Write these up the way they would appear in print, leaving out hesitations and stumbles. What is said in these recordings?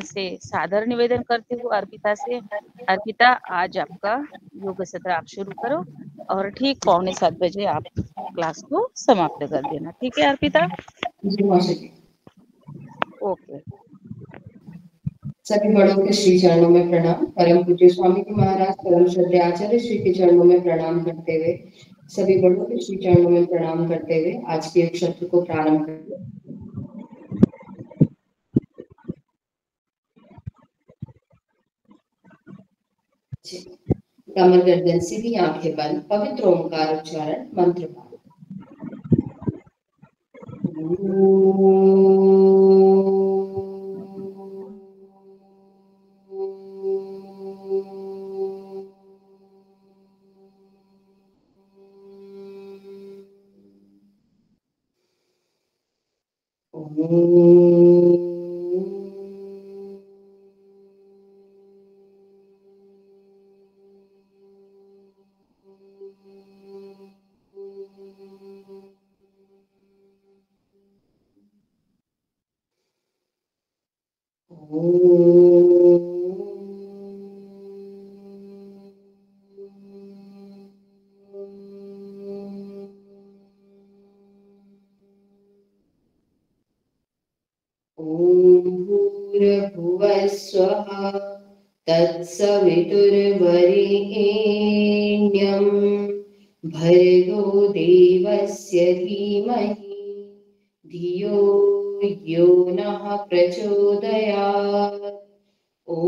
से सादर निवेदन करती हूँ अर्पिता से। अर्पिता, आज आपका योग सत्र आप शुरू करो और ठीक 6:45 आप क्लास को समाप्त कर देना। ठीक है अर्पिता? जी माशा जी। ओके। सभी बड़ों के श्री चरणों में प्रणाम। परम पूज्य स्वामी जी महाराज परम श्रद्धेय आचार्य श्री के चरणों में प्रणाम करते हुए, सभी बड़ों के श्री चरणों में प्रणाम करते हुए आज के योग सत्र को प्रारंभ करते। कमर गर्दन सीधी, आंखें बंद, पवित्र ओंकार उच्चारण मंत्र पाठ। भूर्भुवस्वः तत्सवितुर्वरेण्यं भर्गो देवस्य धीमहि धियो यो नः प्रचोदयात्। ॐ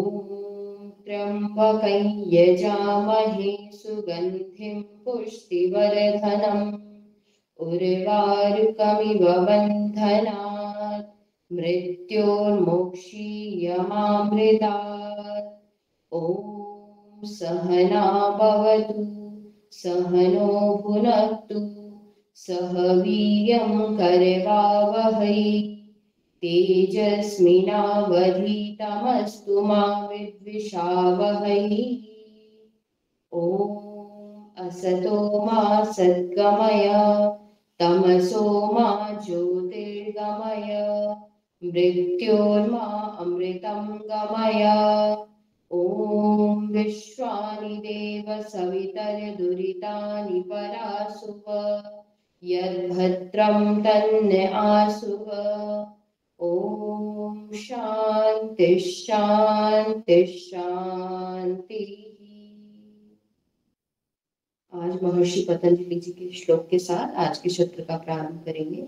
त्र्यम्बकं यजामहे सुगन्धिं पुष्टिवर्धनम् उर्वारुकमिव बन्धनात् मृत्योर्मुक्षीयमामृतात्। ॐ सहना भवतु सहनो भुनक्तु सह वीर्यं करवावहै तेजस्विनावधीतमस्तु मा विद्विषावहै। ॐ असतो मा सद्गमय तमसो मा ज्योतिर्गमय मृत्योर्मा अमृतं गमय। ॐ विश्वानि देव सवितर्दुरितानि परासुव यद्भद्रं तन्न आसुव। ॐ शान्ति शान्ति शान्ति। आज महर्षि पतंजलि जी के श्लोक के साथ आज के सत्र का प्रारंभ करेंगे।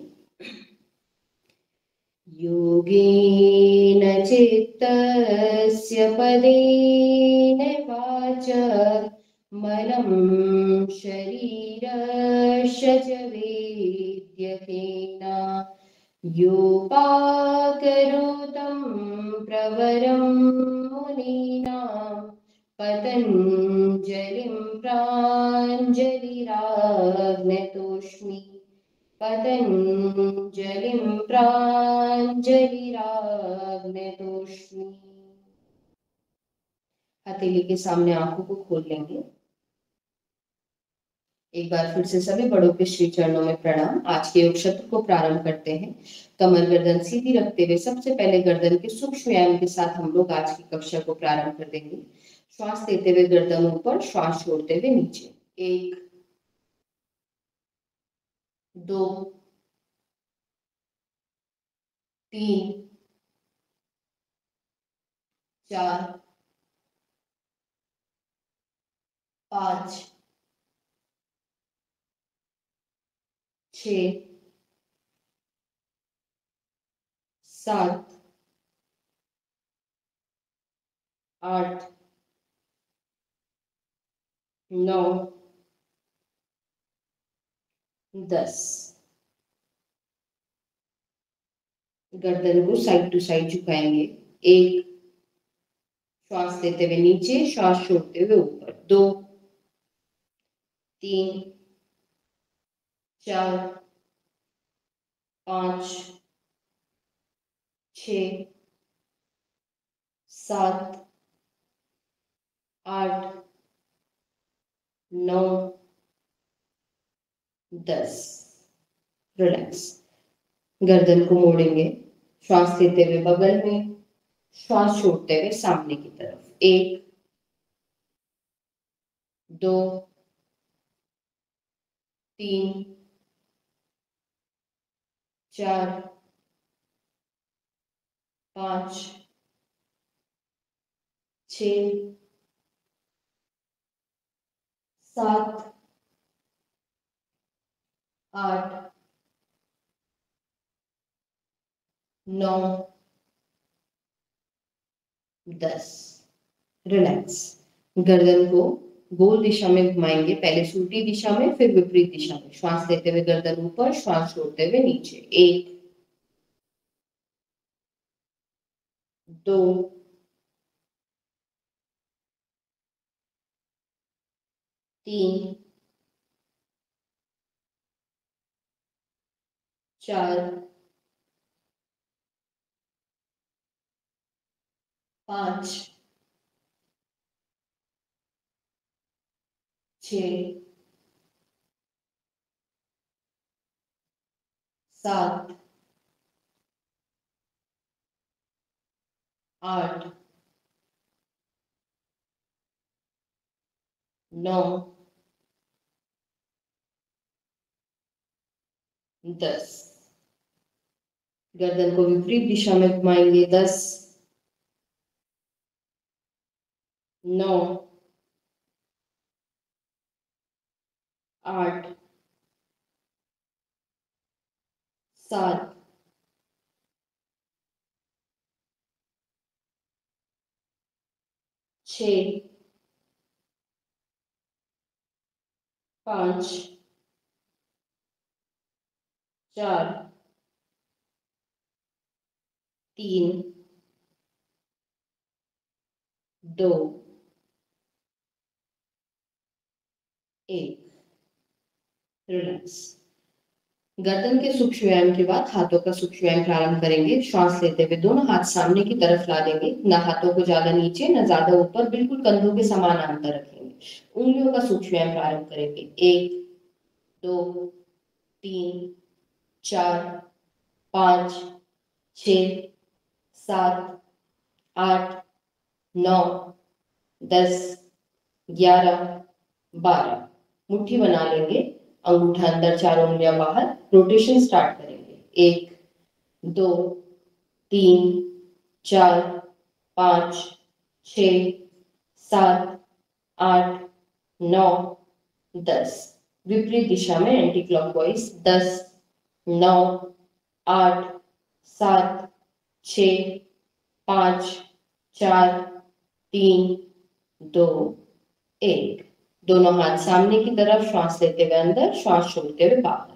योगेन चित्तस्य पदेन वाचा मनं शरीरस्य च वेद्यतेन योपाकरोतं प्रवरं मुनीनां पतञ्जलिं प्राञ्जलिराज्ञतोऽस्मि पतञ्जलिं प्राञ्जलिराज्ञतोऽस्मि। हथेली के सामने आंखों को खोल लेंगे। एक बार फिर से सभी बड़ों के श्री चरणों में प्रणाम। आज के योग सत्र को प्रारंभ करते हैं। कमर गर्दन सीधी रखते हुए सबसे पहले गर्दन के सूक्ष्म व्यायाम के साथ हम लोग आज की कक्षा को प्रारंभ कर देंगे। श्वास लेते हुए गर्दन ऊपर, श्वास छोड़ते हुए नीचे। 1 2 3 4 5 6 7 8 9 10। गर्दन को साइड टू साइड झुकाएंगे। 1 श्वास लेते हुए नीचे, श्वास छोड़ते हुए ऊपर। 2 3 4 5 6 7 8 9 10। रिलैक्स। गर्दन को मोड़ेंगे, श्वास लेते हुए बगल में, श्वास छोड़ते हुए सामने की तरफ। 1, 2, 3, 4, 5, 6, 7, 8, 9, 10। रिलैक्स। गर्दन को गोल दिशा में घुमाएंगे, पहले उल्टी दिशा में फिर विपरीत दिशा में। श्वास लेते हुए गर्दन ऊपर, श्वास छोड़ते हुए नीचे। 1, 2, 3, 4, 5, 6, 7, 8, 9, 10। गर्दन को विपरीत दिशा में घुमाएंगे। 10, 9, 8, 7, 6, 5, 4, 3, 2, 1। रिलैक्स। गर्दन के सूक्ष्म व्यायाम के बाद हाथों का सूक्ष्म व्यायाम प्रारंभ करेंगे। श्वास लेते हुए दोनों हाथ सामने की तरफ ला देंगे, ना हाथों को ज्यादा नीचे ना ज्यादा ऊपर, बिल्कुल कंधों के समानांतर रखेंगे। उंगलियों का सूक्ष्म व्यायाम प्रारंभ करेंगे। 1, 2, 3, 4, 5, 6, 7, 8, 9, 10, 11, 12। मुट्ठी बना लेंगे, अंगूठा अंदर, चारों उंगलियां बाहर। रोटेशन स्टार्ट करेंगे। 1, 2, 3, 4, 5, 6, 7, 8, 9, 10। विपरीत दिशा में एंटी क्लॉकवाइज। 10, 9, 8, 7, 6, 5, 4, 3, 2, 1। दोनों हाथ सामने की तरफ, श्वास लेते हुए अंदर, श्वास छोड़ते हुए बाहर।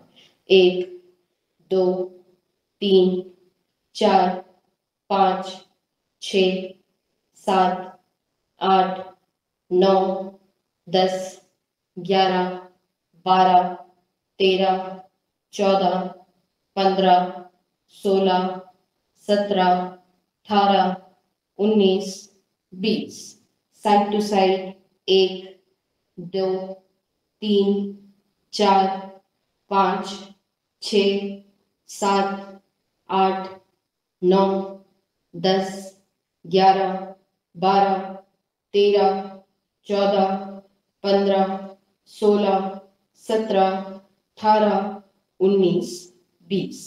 1, 2, 3, 4, 5, 6, 7, 8, 9, 10, 11, 12, 13, 14, 15, 16, 17, 18, 19, 20। Side to side. 1, 2, 3, 4, 5, 6, 7, 8, 9, 10, 11, 12, 13, 14, 15, 16, 17, 18, 19, 20।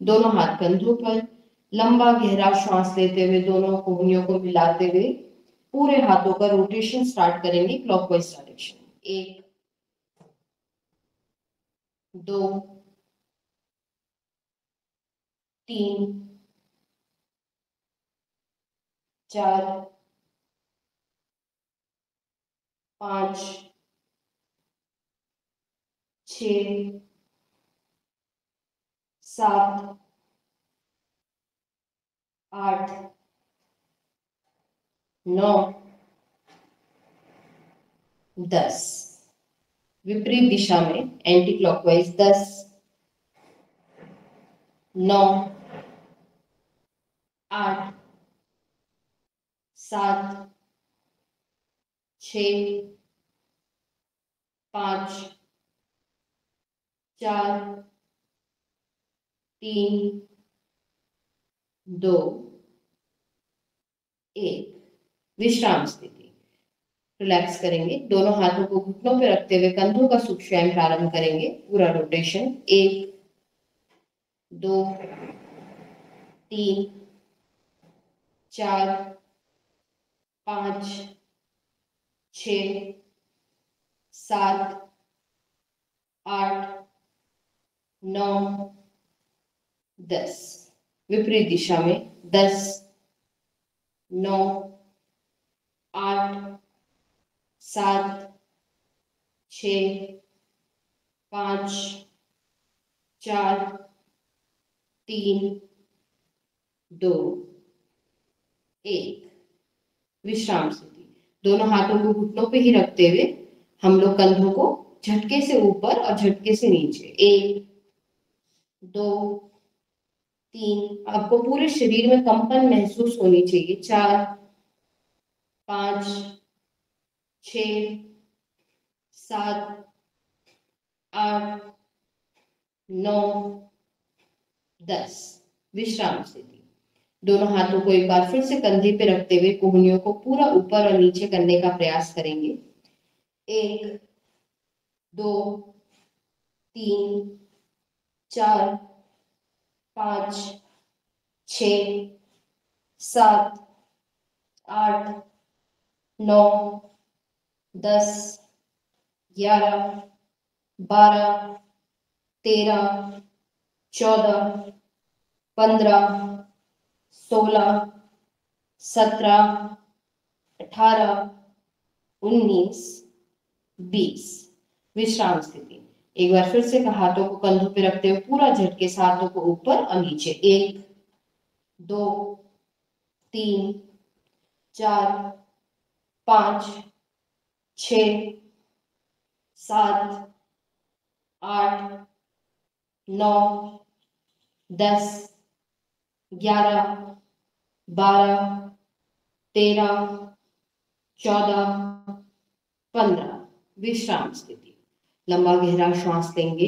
दोनों हाथ कंधों पर। लंबा गहरा श्वास लेते हुए दोनों कोहनियों को मिलाते हुए पूरे हाथों का रोटेशन स्टार्ट करेंगे क्लॉकवाइज डायरेक्शन में। 1, 2, 3, 4, 5, 6, 7, 8, 9, 10। विपरीत दिशा में एंटी क्लॉकवाइज। 10, 9, 8, 7, 6, 5, 4, 3, 2, एक, विश्राम स्थिति। रिलैक्स करेंगे, दोनों हाथों को घुटनों पे रखते हुए कंधों का सुख व्यायाम प्रारंभ करेंगे। पूरा रोटेशन, 1 2 3 4 5 6 7 8 9 10। विपरीत दिशा में 10 9 8 7 6 5 4 3 2 1। विश्राम स्थिति। दोनों हाथों को घुटनों पे ही रखते हुए हम लोग कंधों को झटके से ऊपर और झटके से नीचे, 1 2 3। आपको पूरे शरीर में कंपन महसूस होनी चाहिए। 4 5 6 7 8 9 10। विश्राम स्थिति। दोनों हाथों को एक बार फिर से कंधे पे रखते हुए कोहनियों को पूरा ऊपर और नीचे करने का प्रयास करेंगे। 1 2 3 4 5 6 7 8 9 10 11 12 13 14 15 16 17 18 19 20। विश्राम स्थिति। एक बार फिर से हाथों को कंधों पे रखते हुए पूरा झटके से हाथों को ऊपर और नीचे, 1 2 3 4 5 6 7 8 9 10 11 12 13 14 15। विश्राम स्थिति। लंबा गहरा श्वास लेंगे,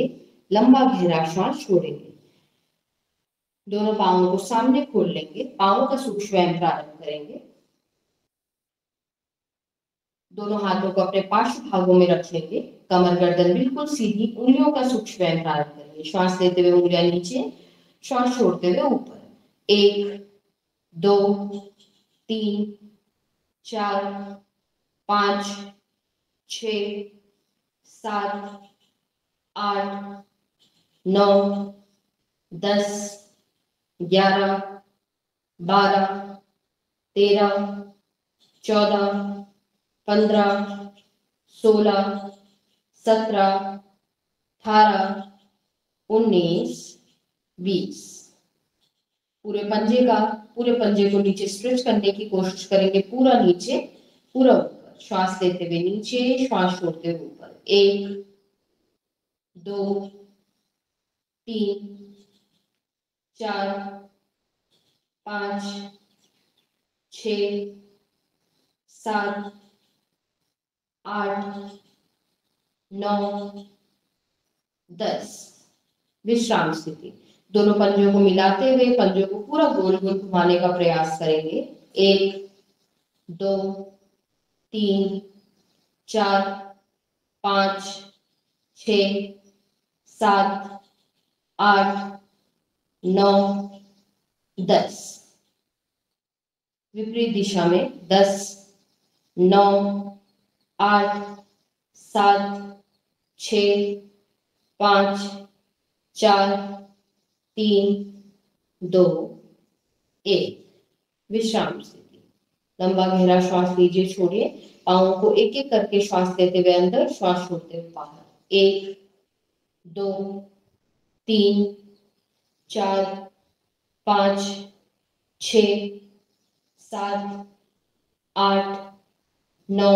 लंबा गहरा श्वास छोड़ेंगे। दोनों पांवों को सामने खोल लेंगे, पांवों का सूक्ष्म व्यायाम प्रारंभ करेंगे। दोनों हाथों को अपने पार्श्व भागों में रख लेंगे, कमर गर्दन बिल्कुल सीधी, उंगलियों का सूक्ष्म व्यायाम प्रारंभ करेंगे। श्वास लेते हुए उंगलियां नीचे, श्वास छोड़ते हुए ऊपर। 1 2 3 4 5 6 7 8 9 10 11 12 13 14 15 16 17 18 19 20। पूरे पंजे को नीचे स्ट्रेच करने की कोशिश करेंगे, पूरा नीचे पूरा ऊपर। श्वास लेते हुए नीचे, श्वास छोड़ते हुए ऊपर। 1 2 3 4 5 6 7 8 9 10। विश्राम स्थिति। दोनों पंजों को मिलाते हुए पंजों को पूरा गोल गोल घुमाने का प्रयास करेंगे। 1 2 3 4 5 6 7 8 9 10। विपरीत दिशा में 10 9 8 7 6 5 4 3 2 1। विश्राम स्थिति। लंबा गहरा श्वास लीजिए, छोड़िए। पांवों को एक एक करके श्वास लेते हुए अंदर, श्वास छोड़ते हुए बाहर। 1 2 3 4 5 6 7 8 9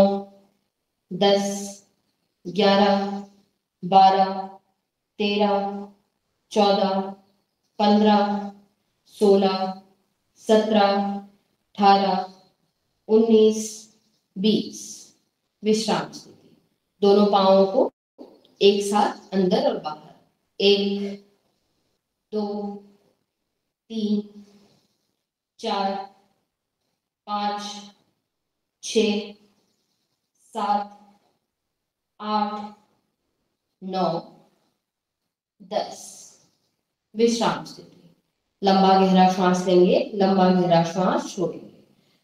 10 11 12 13 14 15 16 17 18 19 20। विश्राम स्थिति। दोनों पांवों को एक साथ अंदर और बाहर। 1 2 3 4 5, 6, 7, 8, 9, 10। विश्राम स्थिति। लंबा गहरा श्वास लेंगे, लंबा गहरा श्वास छोड़ेंगे।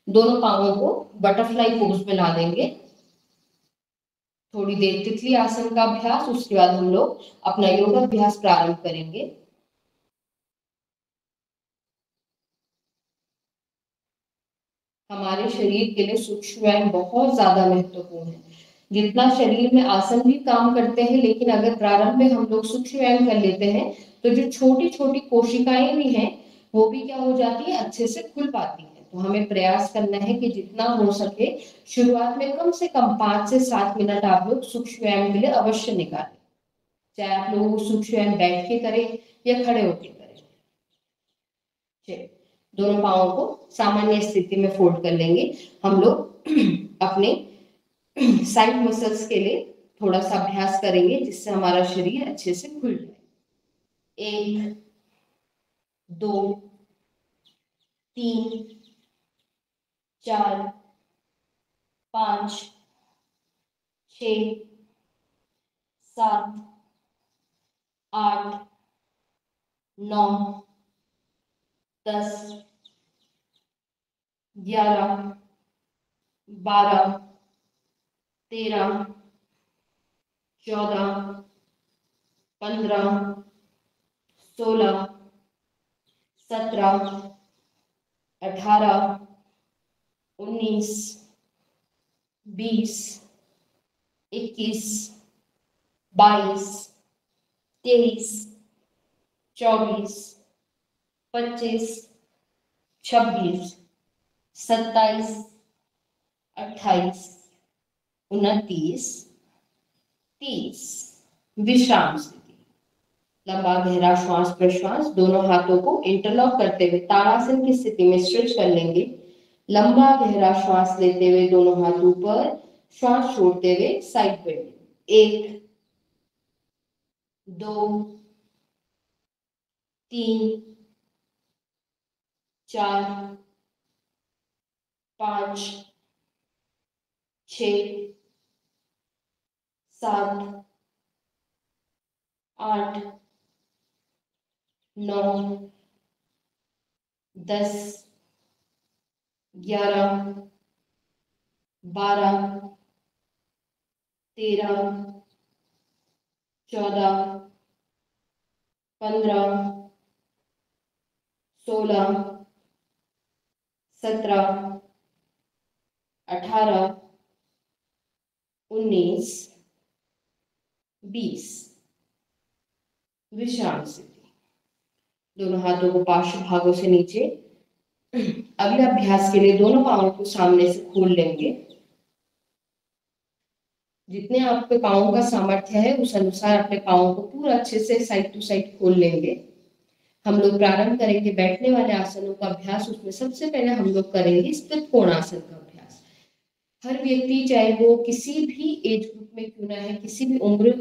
दोनों पांवों को बटरफ्लाई पोज में ला देंगे। थोड़ी देर तितली आसन का अभ्यास, उसके बाद हम लोग अपना योगाभ्यास प्रारंभ करेंगे। हमारे शरीर के लिए सूक्ष्म व्यायाम बहुत ज्यादा महत्वपूर्ण है। जितना शरीर में आसन भी काम करते हैं, लेकिन अगर प्रारंभ में हम लोग सूक्ष्म व्यायाम कर लेते हैं तो जो छोटी छोटी कोशिकाएं भी हैं वो भी क्या हो जाती है, अच्छे से खुल पाती है। तो हमें प्रयास करना है कि जितना हो सके शुरुआत में कम से कम 5 से 7 मिनट आप लोग सूक्ष्म व्यायाम के लिए अवश्य निकालें। चाहे आप लोग सूक्ष्म व्यायाम बैठ के करें या खड़े होकर करें। दोनों पांवों को सामान्य स्थिति में फोल्ड कर लेंगे। हम लोग अपने साइड मसल्स के लिए थोड़ा सा अभ्यास करेंगे जिससे हमारा शरीर अच्छे से खुल जाए। 1, 2, 3, 4, 5, 6, 7, 8, 9, 10, 11, 12, 13, 14, 15, 16, 17, 18, 19, 20, 21, 22, 23, 24, 25, 26, 27, 28, 29, 30। विश्राम स्थिति। लंबा गहरा श्वास प्रश्वास, दोनों हाथों को इंटरलॉक करते हुए ताड़ासन की स्थिति में स्ट्रेच कर लेंगे। लंबा गहरा श्वास लेते हुए दोनों हाथ ऊपर, श्वास छोड़ते हुए साइड बेंड। 1, 2, 3, 4, 5, 6, 7, 8, 9, 10, 11, 12, 13, 14, 15, 16, 17, 18, 19, 20। विश्राम स्थिति। दोनों हाथों को पार्श्व भागों से नीचे। अगले अभ्यास के लिए दोनों पांवों को सामने से खोल लेंगे। जितने आपके पांवों का सामर्थ्य है उस अनुसार अपने पांवों को पूरा अच्छे से साइड टू साइड खोल लेंगे। हम लोग प्रारंभ करेंगे बैठने वाले आसनों का अभ्यास। उसमें सबसे पहले हम लोग करेंगे स्थित कोणासन का अभ्यास। हर व्यक्ति, चाहे वो किसी भी एज ग्रुप में क्यों ना है, किसी भी उम्र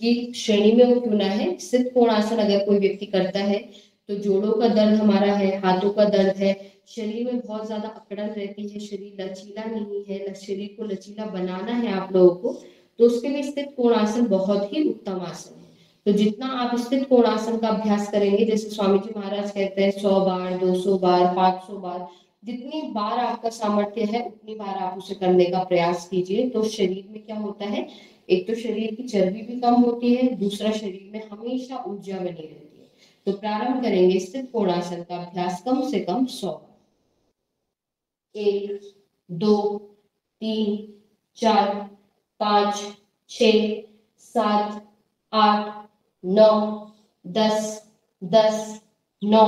की श्रेणी में वो क्यों ना है, स्थित कोणासन अगर कोई व्यक्ति करता है तो जोड़ों का दर्द हमारा है, हाथों का दर्द है, शरीर में बहुत ज्यादा अकड़न रहती है, शरीर लचीला नहीं है, शरीर को लचीला बनाना है आप लोगों को, तो उसके लिए स्थित कोणासन बहुत ही उत्तम आसन है। तो जितना आप स्थित कोणासन का अभ्यास करेंगे, जैसे स्वामी जी महाराज कहते हैं 100 बार, 200 बार, 500 बार, जितनी बार आपका सामर्थ्य है उतनी बार आप उसे करने का प्रयास कीजिए। तो शरीर में क्या होता है, एक तो शरीर की चर्बी भी कम होती है, दूसरा शरीर में हमेशा ऊर्जा बनी रहती है। तो प्रारंभ करेंगे स्थित कोणासन का अभ्यास कम से कम 100 बार। 1, 2, 3, 4, 5, 6, 7, 8, 9, 10, 10, 9,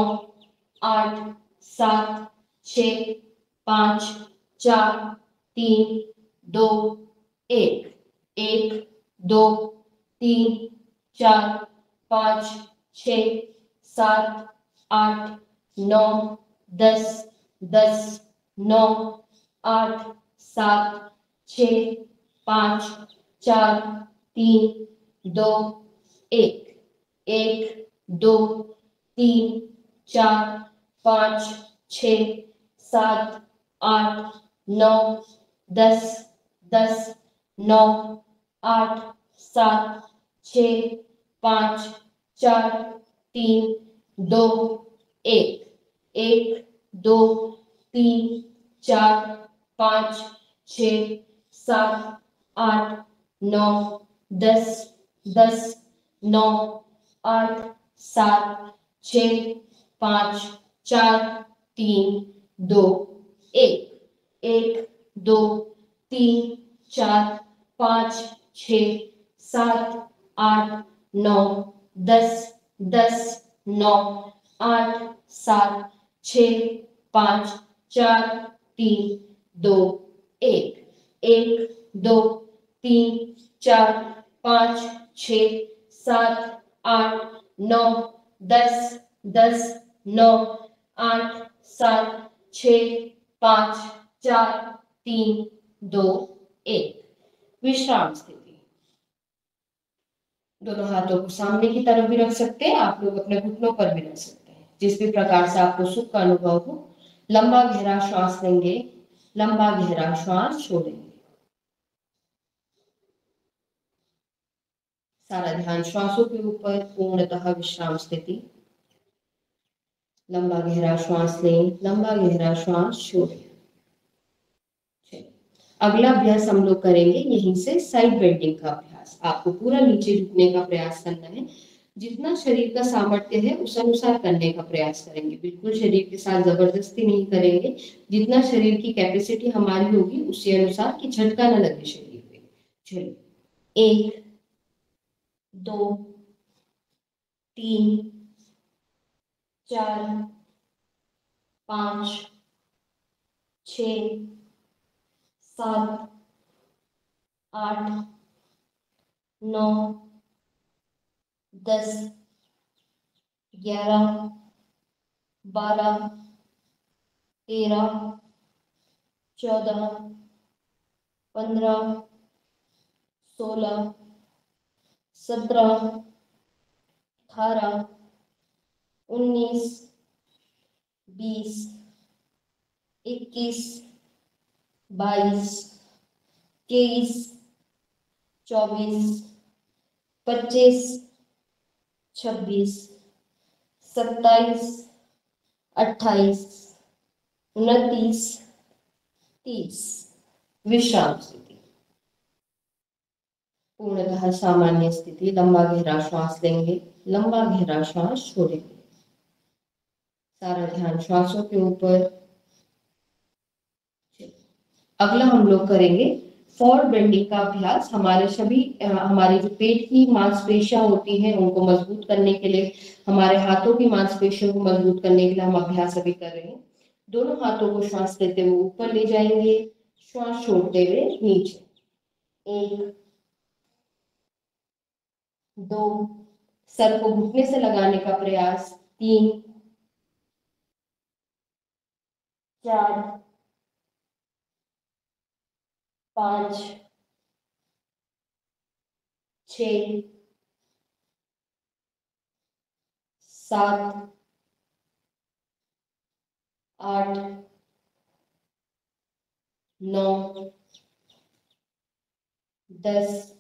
8, 7, 6, 5, 4, 3, 2, 1, 1, 2, 3, 4, 5, 6, 7, 8, 9, 10, 10, 9, 8, 7, 6, 5, 4, 3, 2, 1, 1, 2, 3, 4, 5, 6, 7, 8 9 10 10 9 8 7 6 5 4 3 2 1 1 2 3 4 5 6 7 8 9 10 10 9 8 7 6 5 4 3 2 1 1 2 3 4 5 6 7 8 9 10 10 9 8 7 6 5 4 3 2 1 1 2 3 4 5 6 7 8 9 10 10 9 8 7 6 5 4 3 2 1 विश्राम स्थिति। दोनों हाथों को सामने की तरफ भी रख सकते हैं, आप लोग अपने घुटनों पर भी रख सकते हैं, जिस भी प्रकार से आपको सुख का अनुभव हो। लंबा गहरा श्वास लेंगे, लंबा गहरा श्वास छोड़ेंगे। सारा ध्यान श्वासों के ऊपर, पूर्णतः विश्राम स्थिति। लंबा गहरा श्वास लें, लंबा गहरा श्वास छोड़ें। अगला अभ्यास हम लोग करेंगे यहीं से साइड बेंडिंग का अभ्यास। आपको पूरा नीचे झुकने का प्रयास करना है, जितना शरीर का सामर्थ्य है उस अनुसार करने का प्रयास करेंगे। बिल्कुल शरीर के साथ जबरदस्ती नहीं करेंगे, जितना शरीर की कैपेसिटी हमारी होगी उसी अनुसार, कि झटका न लगे शरीर पे। चलिए, 1 2 3 4 5 6 7 8 9 10 11 12 13 14 15 16 17 18 19 20 21 22 23 24 25 26 27 28 29 30 विश्राम स्थिति। पूर्णतः सामान्य स्थिति। लंबा गहरा श्वास लेंगे, लंबा गहरा श्वास छोड़ेंगे। सारा ध्यान श्वासों के ऊपर। अगला हम लोग करेंगे फॉरवर्ड बेंडिंग का अभ्यास। हमारे जो पेट की मांसपेशियां होती हैं उनको मजबूत करने के लिए, हमारे हाथों की मांसपेशियों को मजबूत करने के लिए हम अभ्यास अभी कर रहे हैं। दोनों हाथों को श्वास लेते हुए ऊपर ले जाएंगे, श्वास छोड़ते हुए नीचे। 1 2, सर को घुटने से लगाने का प्रयास। 3 4 5 6 7 8 9 10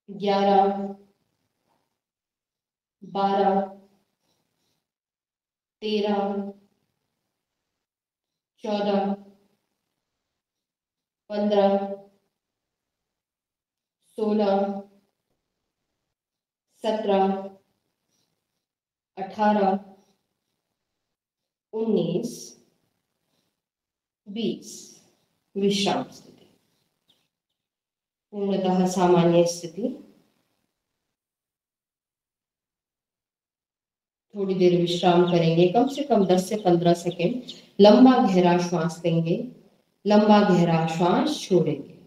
11 12 13 14 15 16 17 18 19 20 विश्राम स्थिति। पूर्णतः सामान्य स्थिति। थोड़ी देर विश्राम करेंगे, कम से कम 10 से 15 सेकेंड। लंबा गहरा श्वास लेंगे, लंबा गहरा श्वास छोड़ेंगे।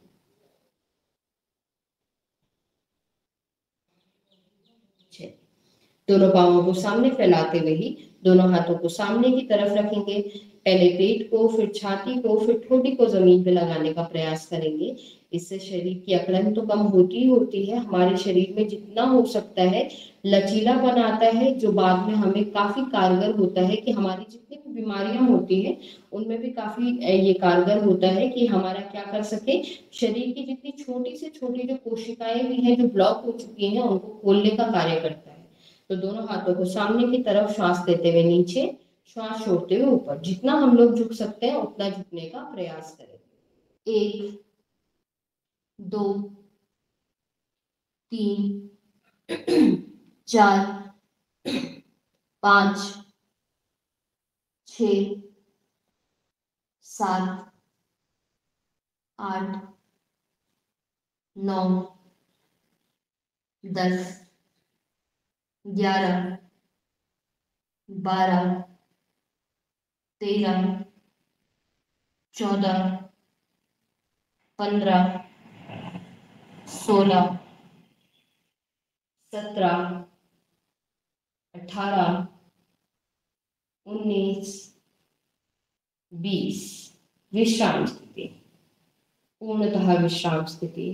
दोनों पांवों को सामने फैलाते हुए ही दोनों हाथों को सामने की तरफ रखेंगे। पहले पेट को, फिर छाती को, फिर ठोड़ी को जमीन पे लगाने का प्रयास करेंगे। इससे शरीर की अकड़न तो कम होती ही होती है, हमारे शरीर में जितना हो सकता है लचीलापन आता है, जो बाद में हमें काफी कारगर होता है कि हमारी जितनी भी बीमारियां होती हैं उनमें भी काफी ये कारगर होता है कि हमारा क्या कर सके, शरीर की जितनी छोटी से छोटी जो कोशिकाएं भी हैं जो ब्लॉक हो चुकी हैं उनको खोलने का कार्य करता है। तो दोनों हाथों को सामने की तरफ, श्वास लेते हुए नीचे, श्वास छोड़ते हुए ऊपर। जितना हम लोग झुक सकते हैं उतना झुकने का प्रयास करें। 1 2 3 4 5 6 7 8 9 10 11 12 13 14 15 16 17 18 19 20। विश्राम स्थिति, पूर्णतः विश्राम स्थिति।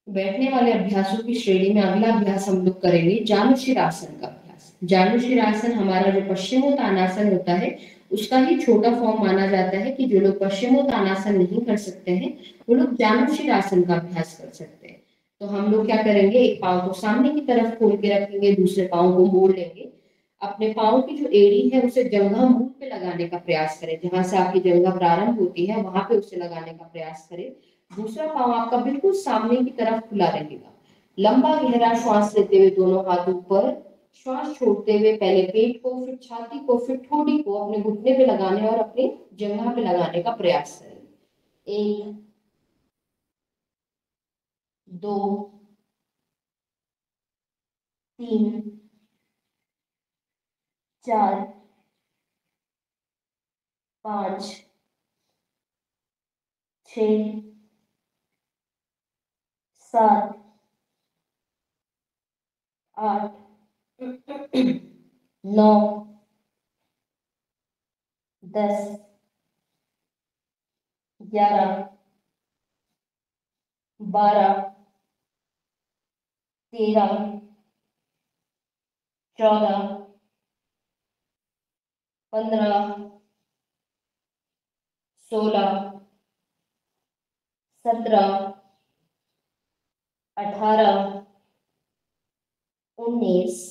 बैठने वाले अभ्यासों की श्रेणी में अगला अभ्यास हम लोग करेंगे जानुशिरासन का अभ्यास। जानुशिरासन हमारा जो पश्चिमोत्तानासन होता है उसका ही छोटा फॉर्म माना जाता है कि जो लोग पश्चिमोत्तानासन नहीं कर सकते हैं वो लोग जानुशिरासन का अभ्यास कर सकते हैं। तो हम लोग क्या करेंगे, एक पाँव को सामने की तरफ खोल के रखेंगे, दूसरे पाँव को मोड़ लेंगे। अपने पाँव की जो एड़ी है उसे जंघा मूल पे लगाने का प्रयास करें, जहां से आपकी जंघा प्रारंभ होती है वहां पे उसे लगाने का प्रयास करें। दूसरा पाँव आपका बिल्कुल सामने की तरफ खुला रहेगा। लंबा गहरा श्वास लेते हुए दोनों हाथ ऊपर, श्वास छोड़ते हुए पहले पेट को, फिर छाती को, फिर ठोड़ी को अपने घुटने पे लगाने और अपनी जंघा पे लगाने का प्रयास करें। 1 2 3 4 5 6 7 8 9 10 11 12 13 14 15 16 17 18 19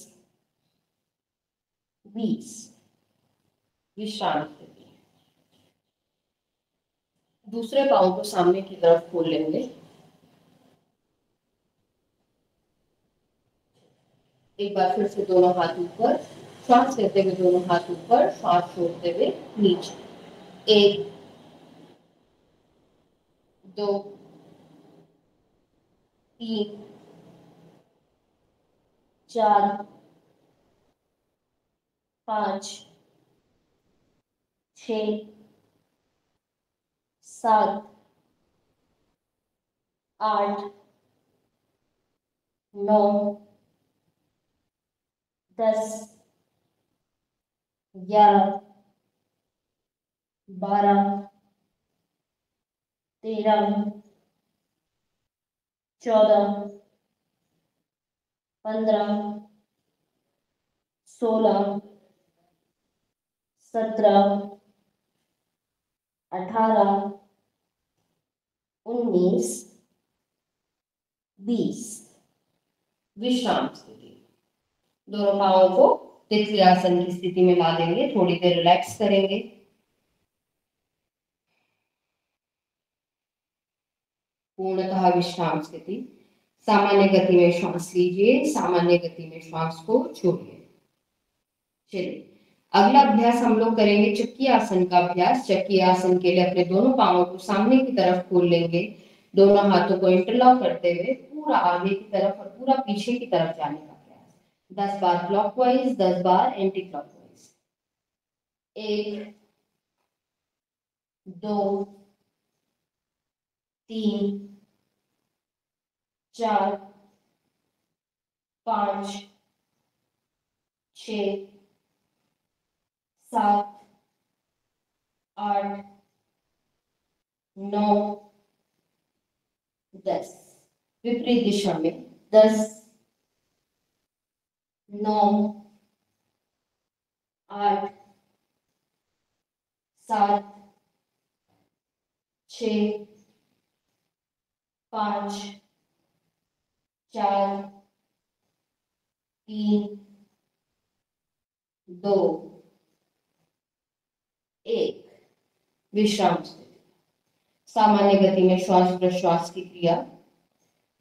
20। विश्राम स्थिति। दूसरे पाँव को सामने की तरफ खोल लेंगे। एक बार फिर से दोनों हाथ ऊपर, श्वास लेते हुए दोनों हाथ ऊपर, श्वास छोड़ते हुए नीचे। 1 2 3 4 5 6 7 8 9 10 11 12 13 14 15 16 17 18 19 20। विश्राम स्थिति। दोनों पाँवों को तितली आसन की स्थिति में ला देंगे, थोड़ी देर रिलैक्स करेंगे। पूर्णतः विश्राम स्थिति। सामान्य गति में श्वास लीजिए, सामान्य गति में श्वास को छोड़िए। चलिए अगला अभ्यास हम लोग करेंगे चक्की आसन का अभ्यास। चक्की आसन के लिए अपने दोनों पाँवों को सामने की तरफ खोल लेंगे, दोनों हाथों को इंटरलॉक करते हुए पूरा आगे की तरफ और पूरा पीछे की तरफ जाने का प्रयास। 10 बार क्लॉकवाइज, 10 बार एंटी क्लॉकवाइज। 1 2 3 4 5 6 7 8 9 10। विपरीत दिशा में 10 9 8 7 6 5 4 3 2 1 विश्राम स्थिति। सामान्य गति में श्वास प्रश्वास की क्रिया।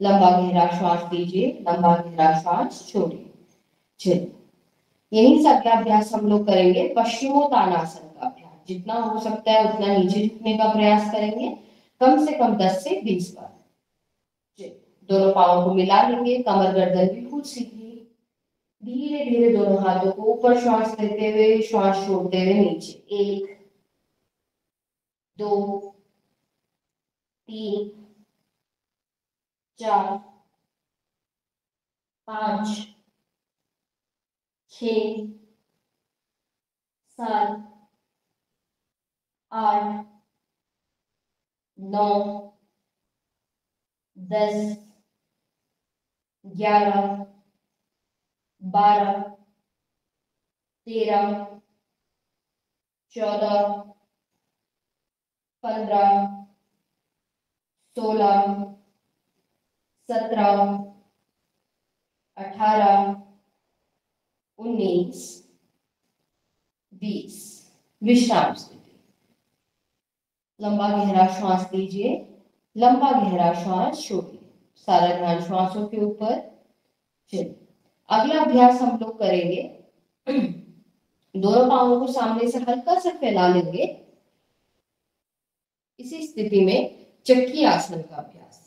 लंबा गहरा श्वास लीजिए, लंबा गहरा श्वास छोड़िए। चलिए, यही सब अभ्यास हम लोग करेंगे पश्चिमोत्तानासन का अभ्यास। जितना हो सकता है उतना नीचे झुकने का प्रयास करेंगे, कम से कम 10 से 20 बार। दोनों पांवों को मिला लेंगे, कमर गर्दन बिल्कुल सीधी। धीरे धीरे दोनों हाथों को ऊपर श्वास लेते हुए श्वास छोड़ते हुए नीचे। 1 2 3 4 5 6 7 8 9 10 11 12 13 14 15 16 17 18 19 20। विश्राम स्थिति। लंबा गहरा श्वास लीजिए, लंबा गहरा श्वास छोड़िए। सारा ध्यान श्वासों के ऊपर। चलिए, अगला अभ्यास हम लोग करेंगे। दोनों पांवों को सामने से हल्का सा फैला लेंगे। इसी स्थिति में चक्की आसन का अभ्यास।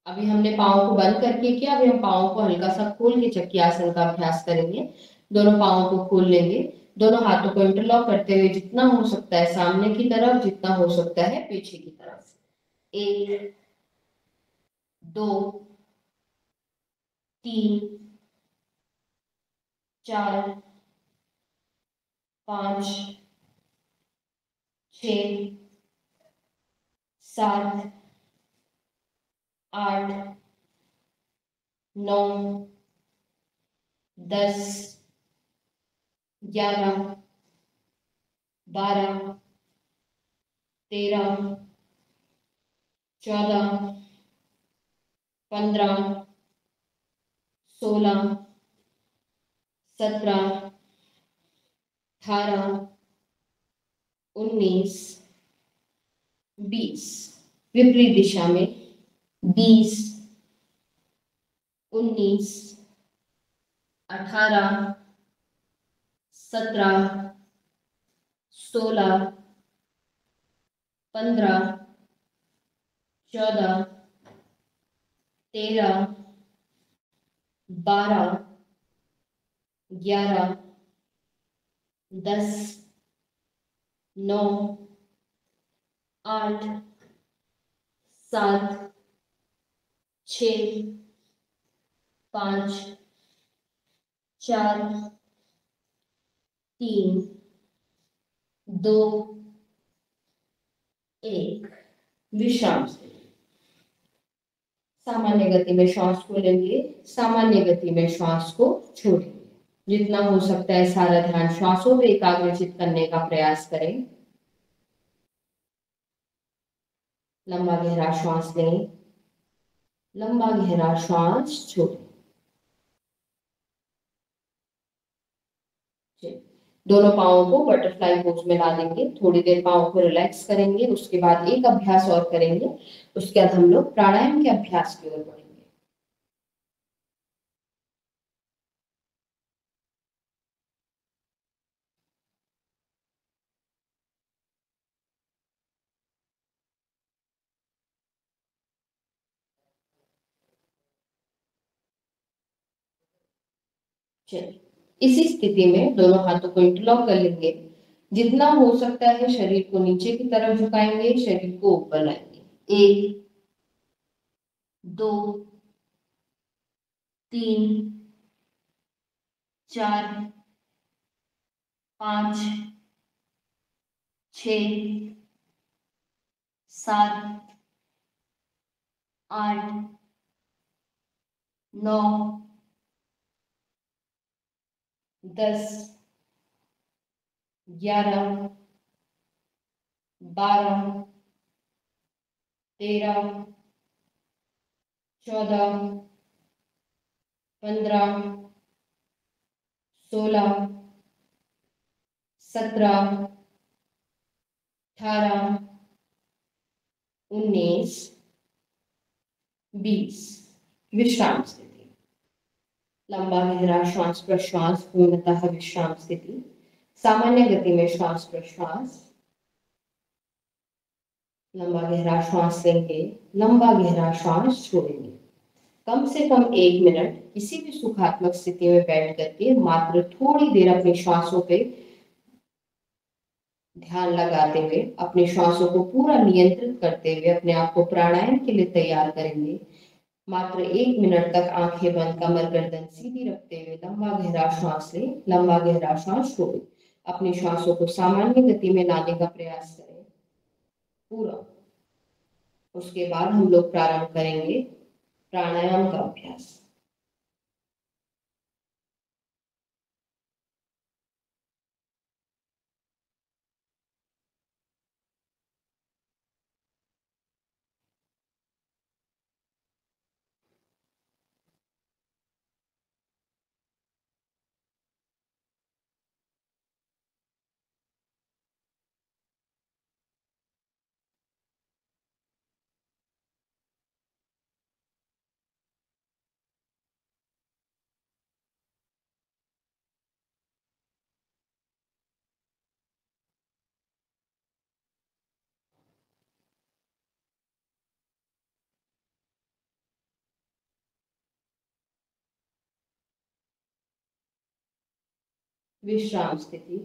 अभी हमने पांवों को बंद करके किया, अभी हम पांवों को हल्का सा खोल के चक्की आसन का अभ्यास करेंगे। दोनों पांवों को खोल लेंगे, दोनों हाथों को इंटरलॉक करते हुए जितना हो सकता है सामने की तरफ, जितना हो सकता है पीछे की तरफ। 1 2 3 4 5 6 7 8 9 10 11 12 13 14 15 16 17 18 19 20। विपरीत दिशा में 20 19 18 17 16 15 14 13 12 11 10 9 8 7 6 5 4 3 2 1। विश्राम स्थिति। सामान्य गति में श्वास को लेंगे, सामान्य गति में श्वास को छोड़ेंगे। जितना हो सकता है सारा ध्यान श्वासों पे एकाग्रचित करने का प्रयास करें। लंबा गहरा श्वास लें, लंबा गहरा श्वास छोड़ें। दोनों पांवों को बटरफ्लाई पोज में ला देंगे। थोड़ी देर पांवों को रिलैक्स करेंगे, उसके बाद एक अभ्यास और करेंगे। उसके बाद हम लोग प्राणायाम के अभ्यास की ओर बढ़ेंगे। चलिए, इसी स्थिति में दोनों हाथों को इंटरलॉक कर लेंगे। जितना हो सकता है शरीर को नीचे की तरफ झुकाएंगे, शरीर को ऊपर लाएंगे। 1 2 3 4 5 6 7 8 9 10 11, 12, 13, 14, 15, 16, 17, 18, 19, 20। विश्राम स्थिति। लंबा गहरा श्वास प्रश्वास, पूर्णतः विश्राम स्थिति। सामान्य गति में श्वास प्रश्वास। लंबा गहरा श्वास लेंगे, लंबा गहरा श्वास छोड़ेंगे। कम से कम 1 मिनट किसी भी सुखात्मक स्थिति में बैठ करके मात्र थोड़ी देर अपनी श्वासों पे ध्यान लगाते हुए, अपनी श्वासों को पूरा नियंत्रित करते हुए अपने आप को प्राणायाम के लिए तैयार करेंगे। मात्र 1 मिनट तक आंखें बंद, कमर गर्दन सीधी रखते हुए लंबा गहरा श्वास ले, लंबा गहरा श्वास छोड़े। अपनी श्वासों को सामान्य गति में लाने का प्रयास करें पूरा। उसके बाद हम लोग प्रारंभ करेंगे प्राणायाम का अभ्यास। विश्राम स्थिति।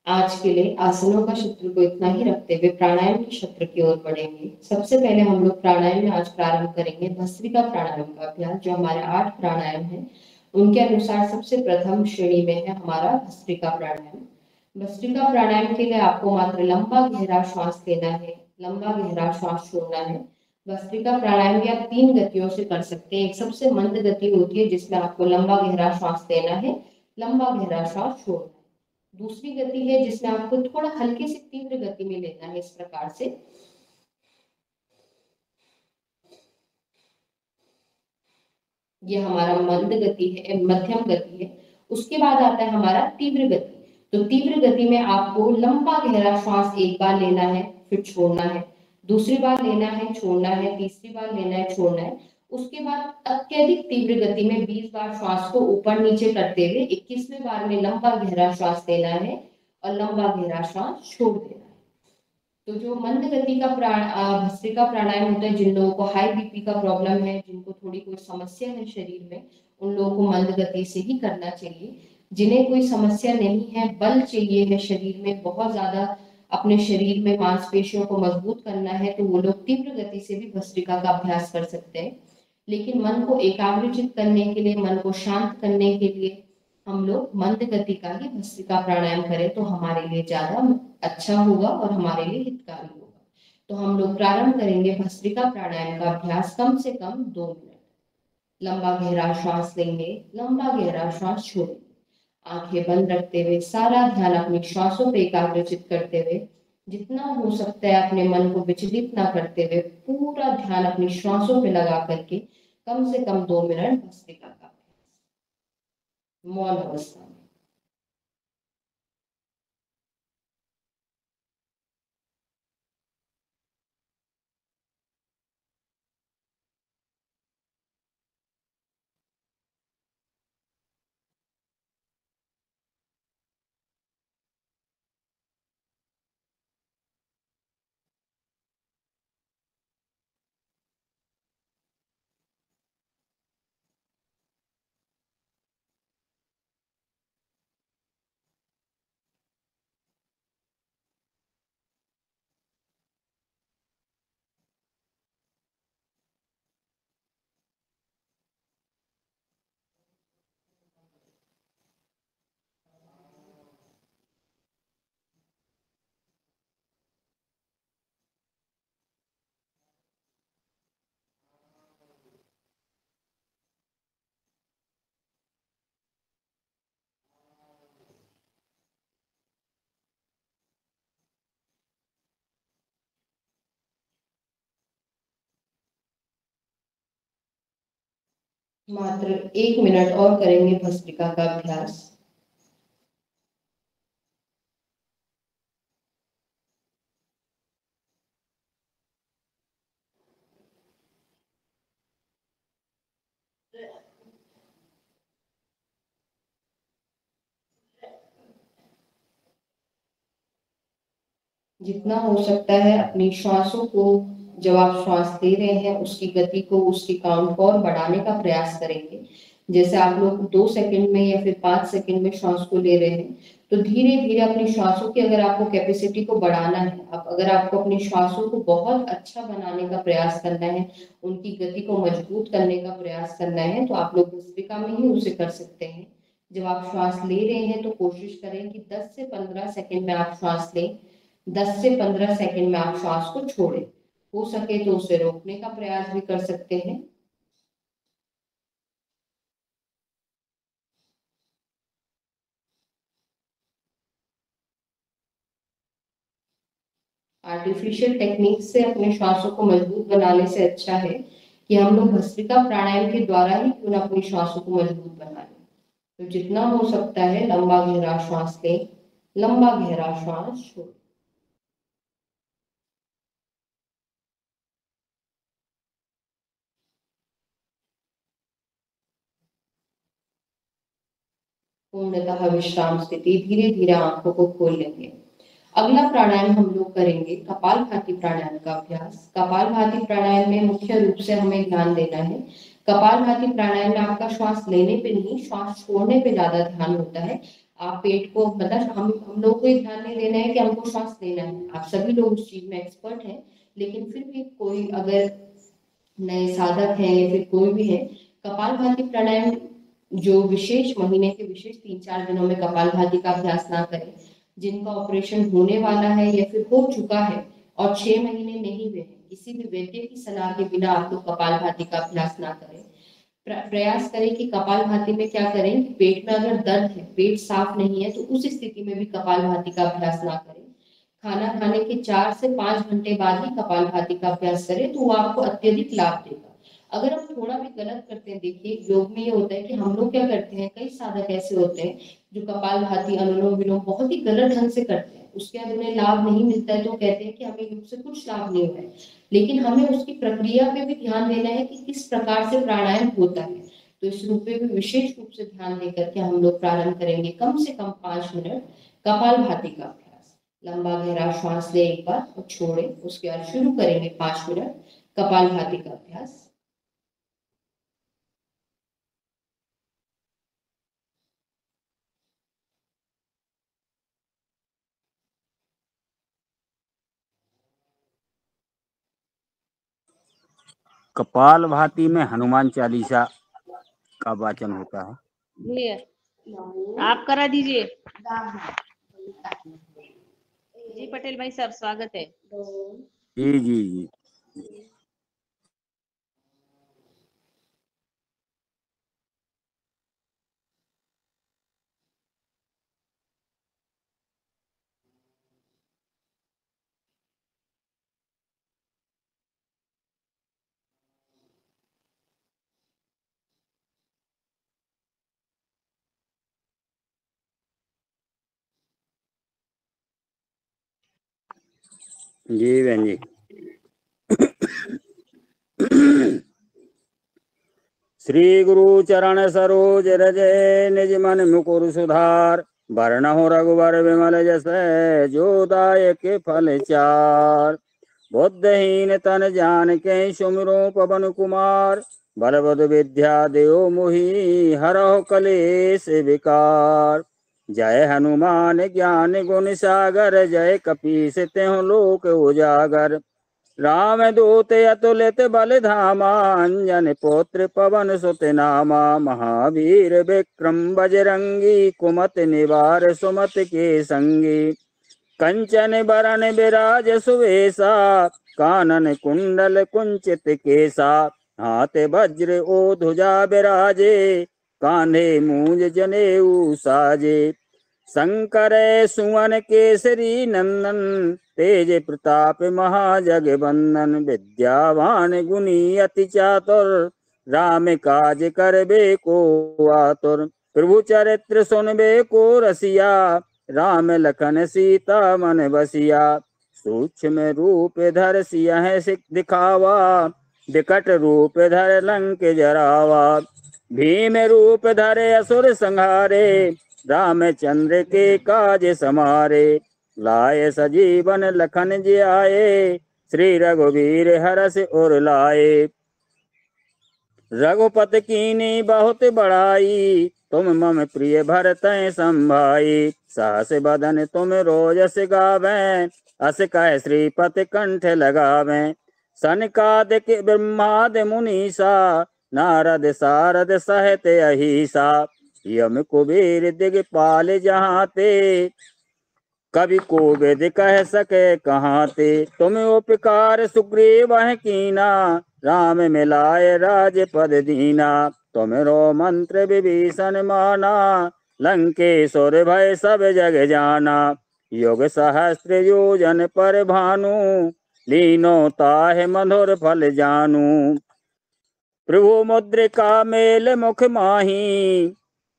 आज के लिए आसनों का क्षेत्र को इतना ही रखते हुए प्राणायाम के क्षेत्र की ओर बढ़ेंगे। सबसे पहले हम लोग प्राणायाम में आज प्रारंभ करेंगे भस्त्रिका प्राणायाम का अभ्यास। जो हमारे 8 प्राणायाम हैं उनके अनुसार सबसे प्रथम श्रेणी में है हमारा भस्त्रिका प्राणायाम। भस्त्रिका प्राणायाम के लिए आपको मात्र लंबा गहरा श्वास लेना है, लंबा गहरा श्वास छोड़ना है। भस्त्रिका प्राणायाम भी आप 3 गतियों से कर सकते हैं। एक सबसे मंद गति होती है जिसमें आपको लंबा गहरा श्वास लेना है, लंबा गहरा श्वास छोड़ना है। दूसरी गति है जिसमें आपको थोड़ा हल्की सी तीव्र गति में लेना है, इस प्रकार से। ये हमारा मंद गति है, मध्यम गति है। उसके बाद आता है हमारा तीव्र गति। तो तीव्र गति में आपको लंबा गहरा श्वास एक बार लेना है, फिर छोड़ना है, दूसरी बार लेना है, छोड़ना है, तीसरी बार लेना है, छोड़ना है। उसके बाद अत्यधिक तीव्र गति में 20 बार श्वास को ऊपर नीचे करते हुए 21वें बार में लंबा गहरा श्वास लेना है और लंबा गहरा श्वास छोड़ देना है। तो जो मंद गति का भस्त्रिका प्राणायाम होता है, जिन लोगों को हाई बीपी का प्रॉब्लम है, जिनको थोड़ी कोई समस्या है शरीर में, उन लोगों को मंद गति से ही करना चाहिए। जिन्हें कोई समस्या नहीं है, बल चाहिए है शरीर में बहुत ज्यादा, अपने शरीर में मांसपेशियों को मजबूत करना है, तो वो लोग तीव्र गति से भी भस्त्रिका का अभ्यास कर सकते हैं। लेकिन मन को एकाग्रचित करने के लिए, मन को शांत करने के लिए हम लोग मंद गति का ही भस्त्रिका प्राणायाम करें तो हमारे लिए ज्यादा अच्छा होगा और हमारे लिए हितकारी होगा। तो हम लोग प्रारंभ करेंगे भस्त्रिका प्राणायाम का अभ्यास। कम से कम 2 मिनट लंबा गहरा श्वास लेंगे, लंबा गहरा श्वास छोड़ेंगे। आंखें बंद रखते हुए सारा ध्यान अपनी श्वासों पर एकाग्रचित करते हुए, जितना हो सकता है अपने मन को विचलित ना करते हुए पूरा ध्यान अपनी श्वासों पे लगा करके कम से कम 2 मिनट भस्त्रिका का मौन अवस्था में। मात्र 1 मिनट और करेंगे भस्त्रिका का अभ्यास। जितना हो सकता है अपनी श्वासों को, जब आप श्वास ले रहे हैं उसकी गति को, उसकी काउंट को और बढ़ाने का प्रयास करेंगे। जैसे आप लोग 2 सेकंड में या फिर 5 सेकंड में श्वास को ले रहे हैं, तो धीरे धीरे अपनी श्वासों की अगर आपको कैपेसिटी को बढ़ाना है, अगर आपको अपनी श्वासों को बहुत अच्छा बनाने का प्रयास करना है, उनकी गति को मजबूत करने का प्रयास करना है, तो आप लोग भस्त्रिका में ही उसे कर सकते हैं। जब आप श्वास ले रहे हैं तो कोशिश करें कि 10 से 15 सेकंड में आप श्वास लें, 10 से 15 सेकंड में आप श्वास को छोड़ें। हो सके तो उसे रोकने का प्रयास भी कर सकते हैं। आर्टिफिशियल टेक्निक से अपने श्वासों को मजबूत बनाने से अच्छा है कि हम लोग भस्त्रिका प्राणायाम के द्वारा ही क्यों ना अपनी श्वासों को मजबूत बना लें। तो जितना हो सकता है लंबा गहरा श्वास लें, लंबा गहरा श्वास छोड़ें। पूर्णतः विश्राम स्थिति, धीरे धीरे आंखों को खोल लेंगे। अगला प्राणायाम हम लोग करेंगे कपालभाति प्राणायाम का अभ्यास। कपालभाति प्राणायाम में मुख्य रूप से हमें ध्यान देना है, कपालभाति प्राणायाम में आपका श्वास लेने पे नहीं, श्वास छोड़ने पे ज्यादा ध्यान होता है। आप पेट को, मतलब हम लोग को ध्यान नहीं देना है कि हमको श्वास लेना है, आप सभी लोग उस चीज में एक्सपर्ट हैं, लेकिन फिर भी कोई अगर नए साधक हैं या फिर कोई भी है, कपालभाति प्राणायाम जो विशेष महीने के विशेष 3-4 दिनों में कपालभाति का अभ्यास ना करें, जिनका ऑपरेशन होने वाला है या फिर हो चुका है और 6 महीने नहीं हुए हैं, किसी भी वैद्य की सलाह के बिना आप लोग कपालभाति का अभ्यास ना करें। प्रयास करें कि कपालभाति में क्या करें कि पेट में अगर दर्द है, पेट साफ नहीं है, तो उस स्थिति में भी कपालभाति का अभ्यास ना करें। खाना खाने के 4 से 5 घंटे बाद ही कपालभाति का अभ्यास करें, तो वो आपको अत्यधिक लाभ देगा। अगर हम थोड़ा भी गलत करते हैं, देखिए योग में ये होता है कि हम लोग क्या करते हैं, कई साधक ऐसे होते हैं जो कपालभाति, अनुलोम विलोम बहुत ही गलत ढंग से करते हैं, उसके बाद उन्हें लाभ नहीं मिलता है तो कहते हैं कि हमें योग से कुछ लाभ नहीं हुआ है। लेकिन हमें उसकी प्रक्रिया पे भी ध्यान देना है कि किस प्रकार से प्राणायाम होता है। तो इस रूप में भी विशेष रूप से ध्यान देकर के हम लोग प्रारंभ करेंगे कम से कम 5 मिनट कपालभाति का अभ्यास। लंबा गहरा श्वास ले एक बार और छोड़े, उसके बाद शुरू करेंगे 5 मिनट कपालभाति का अभ्यास। कपालभाति में हनुमान चालीसा का वाचन होता है। जी आप करा दीजिए। जी पटेल भाई साहब स्वागत है। जी जी जी। जी बहन जी। श्री गुरु चरण सरोज रज निज मन मुकुर सुधार, वर्ण रघुवर विमल जस जो दायक फल चार। बुद्धहीन तन जान के सुमिरो पवन कुमार, बलबद विद्या देव मोहि हरहु कलेश विकार। जय हनुमान ज्ञान गुण सागर, जय कपीस तेहु लोक उजागर। राम दूत अतुलित बल धामा, अंजन पुत्र पवन सुत नामा। महावीर विक्रम बजरंगी, कुमत निवार सुमत के संगी। कंचन बरन विराज सुवेशा, कानन कुंडल कुंचित केसा। हाथ वज्र ओ ध्वजा विराजे, कान्धे मूंज जनेऊ साजे। शंकर सुवन केसरी नंदन, तेज प्रताप महाजगवंदन। विद्यावान गुणी अति चातुर, राम काज करबे को आतुर। प्रभु चरित्र सुनबे को रसिया, राम लखन सीता मन बसिया। सूक्ष्म रूप धर सियह दिखावा, विकट रूप धर लंक जरावा। भीम रूप धरे असुर संहारे, रामचंद्र के काज समारे। लाए सजीवन लखन जी आए, श्री रघुवीर हरष उर लाए। रघुपति कीनी बहुत बड़ाई, तुम मम प्रिय भरतहि संभाई। सहस बदन तुम रोजस गावें, अस कह श्रीपति कंठ लगावें। सनकादिक ब्रह्मादि मुनीसा, नारद सारद सहित अहिसा। यम कुबेर दिगपाल जहाँ ते, कवि कोविद कह सके कहाँ ते। तुम उपकार सुग्रीव कीना, राम मिलाए राजपद दीना। तुमरो मंत्र विभीषण माना, लंकेश्वर भय सब जग जाना। युग सहस्त्र योजन पर भानु, लीनो ताहि मधुर फल जानू। प्रभु मुद्रिका मेल मुख माही,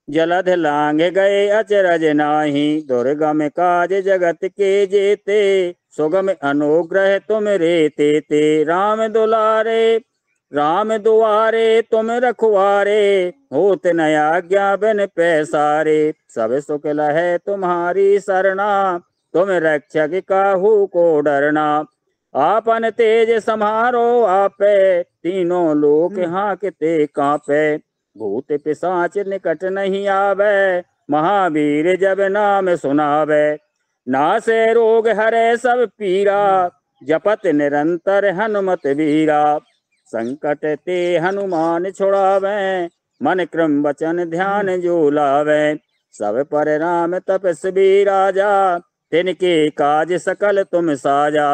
जलध लांग गए अचरज नाही। दुर्गम काज जगत के जेते, सुगम अनुग्रह तुम रे तेते। राम दुआरे तुम रखवारे, होत न आज्ञा बिन पैसारे। सब सुख लहै तुम्हारी सरना, तुम रक्षक काहू को डरना। आपन तेज समारो आपे, तीनों लोक हांकते कांपे। भूत पिशाच निकट नहीं आवे, महावीर जब नाम सुनावे। नासे रोग हरे सब पीरा, जपत निरंतर हनुमत वीरा। संकट ते हनुमान छुड़ावे, मन क्रम वचन ध्यान जो लावे। सब पर राम तपस्वी राजा, तिनके काज सकल तुम साजा।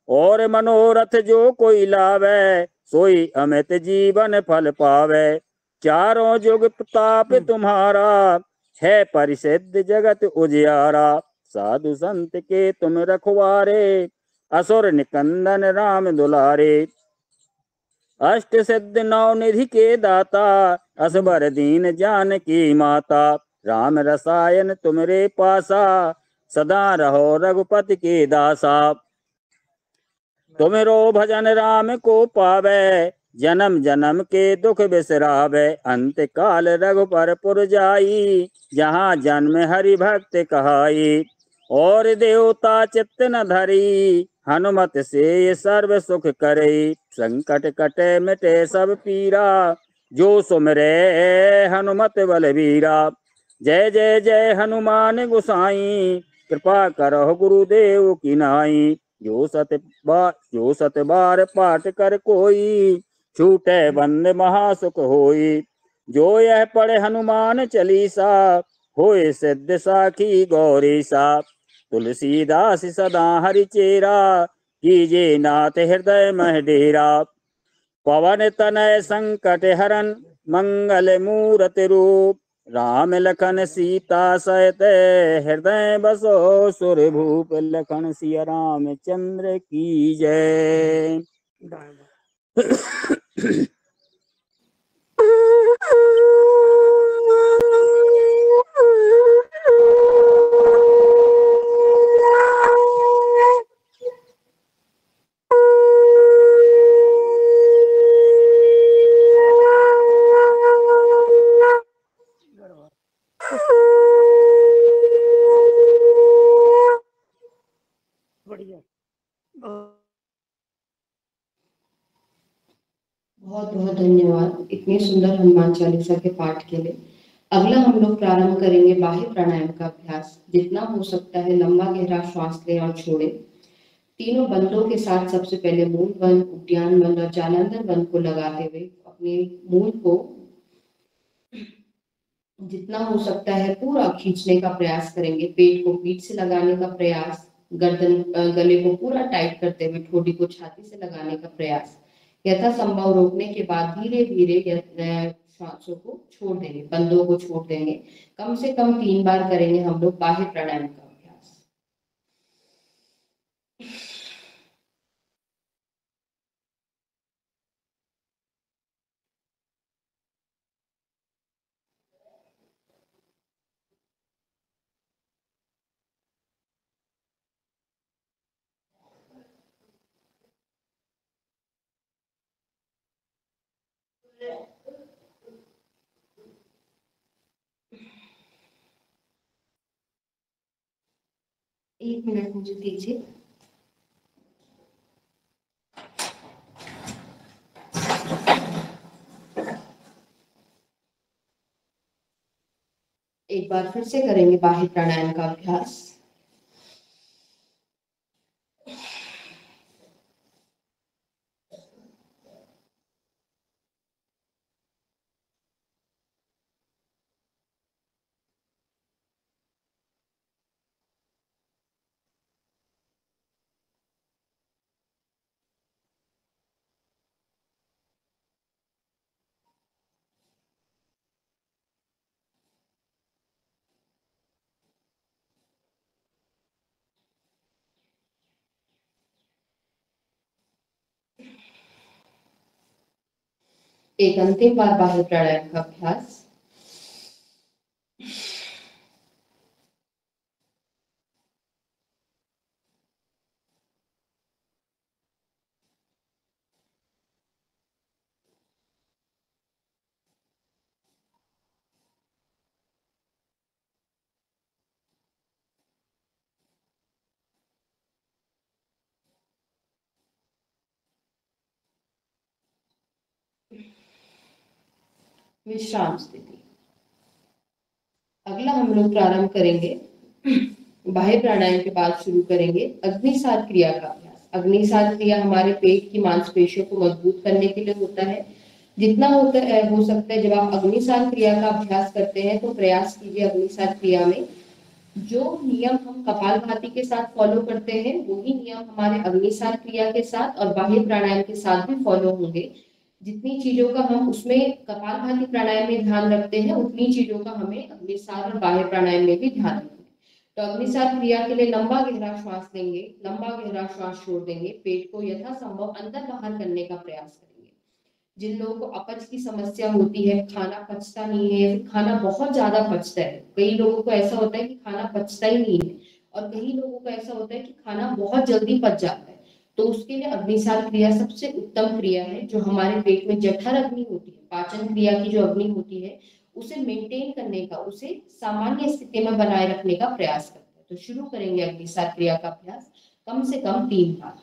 और मनोरथ जो कोई लावे, सोई अमित जीवन फल पावे। चारों जुग प्रताप तुम्हारा, है परिसिद्ध जगत उजियारा। साधु संत के तुम रखवारे, असुर निकंदन राम दुलारे। अष्ट सिद्ध नौ निधि के दाता, असबर दीन जानकी माता। राम रसायन तुमरे पासा, सदा रहो रघुपति के दासा। तुमरो भजन राम को पावे, जन्म जन्म के दुख बिसरावे। अंत काल रघुपर पुर जाई, जहाँ जन्म हरि भक्त कहाई। और देवता चित्त न धरी, हनुमत से सर्व सुख करई। संकट कटे मिटे सब पीरा, जो सुमरे हनुमत बलबीरा। जय जय जय हनुमान गोसाई, कृपा करहु गुरुदेव की नाई। जो सत बार पाठ कर कोई, छूटे बंद महासुख होई। जो यह पढ़े हनुमान चालीसा, होए सिद्ध साखी गौरीसा। तुलसीदास सदा हरि चेरा, कीजे नाथ हृदय मह डेरा। पवन तनय संकट हरन, मंगल मूरति रूप। राम लखन सीता सहित, हृदय बसो सुर भूप। लखन सिया रामचंद्र की जय। बहुत बहुत धन्यवाद इतनी सुंदर हनुमान चालीसा के पाठ के लिए। अगला हम लोग प्रारंभ करेंगे बाह्य प्राणायाम का अभ्यास। जितना हो सकता है लंबा गहरा श्वास लें और छोड़ें। तीनों बंदों के साथ सबसे पहले मूल बंद, उद्यान बंद और जालंधर बंद को लगाते हुए अपने मूल को जितना हो सकता है पूरा खींचने का प्रयास करेंगे। पेट को पीठ से लगाने का प्रयास, गर्दन गले को पूरा टाइट करते हुए ठोड़ी को छाती से लगाने का प्रयास। यथासंभव रोकने के बाद धीरे धीरे श्वासों को छोड़ देंगे, बंदों को छोड़ देंगे। कम से कम 3 बार करेंगे हम लोग बाह्य प्राणायाम का अभ्यास। एक मिनट मुझे दीजिए। एक बार फिर से करेंगे बाह्य प्राणायाम का अभ्यास। एक अंतिम बार बाह्य प्राणायाम का अभ्यास। विश्राम स्थिति। अगला हम लोग प्रारंभ करेंगे बाह्य प्राणायाम के बाद शुरू करेंगे अग्निसार क्रिया का अभ्यास। अग्निसार क्रिया हमारे पेट की मांसपेशियों को मजबूत करने के लिए होता है। जितना हो सकता है जब आप अग्निसार क्रिया का अभ्यास करते हैं तो प्रयास कीजिए अग्निसार क्रिया में जो नियम हम कपालभाति के साथ फॉलो करते हैं वही नियम हमारे अग्निसार क्रिया के साथ और बाह्य प्राणायाम के साथ भी फॉलो होंगे। जितनी चीजों का हम उसमें कपालभाति प्राणायाम में ध्यान रखते हैं उतनी चीजों का हमें अग्निसार और बाह्य प्राणायाम में भी ध्यान रखना है। तो अग्निसार क्रिया के लिए लंबा गहरा श्वास लेंगे, लंबा गहरा श्वास छोड़ देंगे, पेट को यथासंभव अंदर बाहर करने का प्रयास करेंगे। जिन लोगों को अपच की समस्या होती है, खाना पचता नहीं है, फिर खाना बहुत ज्यादा पचता है, कई लोगों को ऐसा होता है कि खाना पचता ही नहीं है और कई लोगों को ऐसा होता है कि खाना बहुत जल्दी पच जाता है, तो उसके लिए अग्निसार क्रिया सबसे उत्तम क्रिया है। जो हमारे पेट में जठर अग्नि होती है, पाचन क्रिया की जो अग्नि होती है उसे मेंटेन करने का, उसे सामान्य स्थिति में बनाए रखने का प्रयास करते हैं। तो शुरू करेंगे अग्निसार क्रिया का अभ्यास कम से कम 3 बार।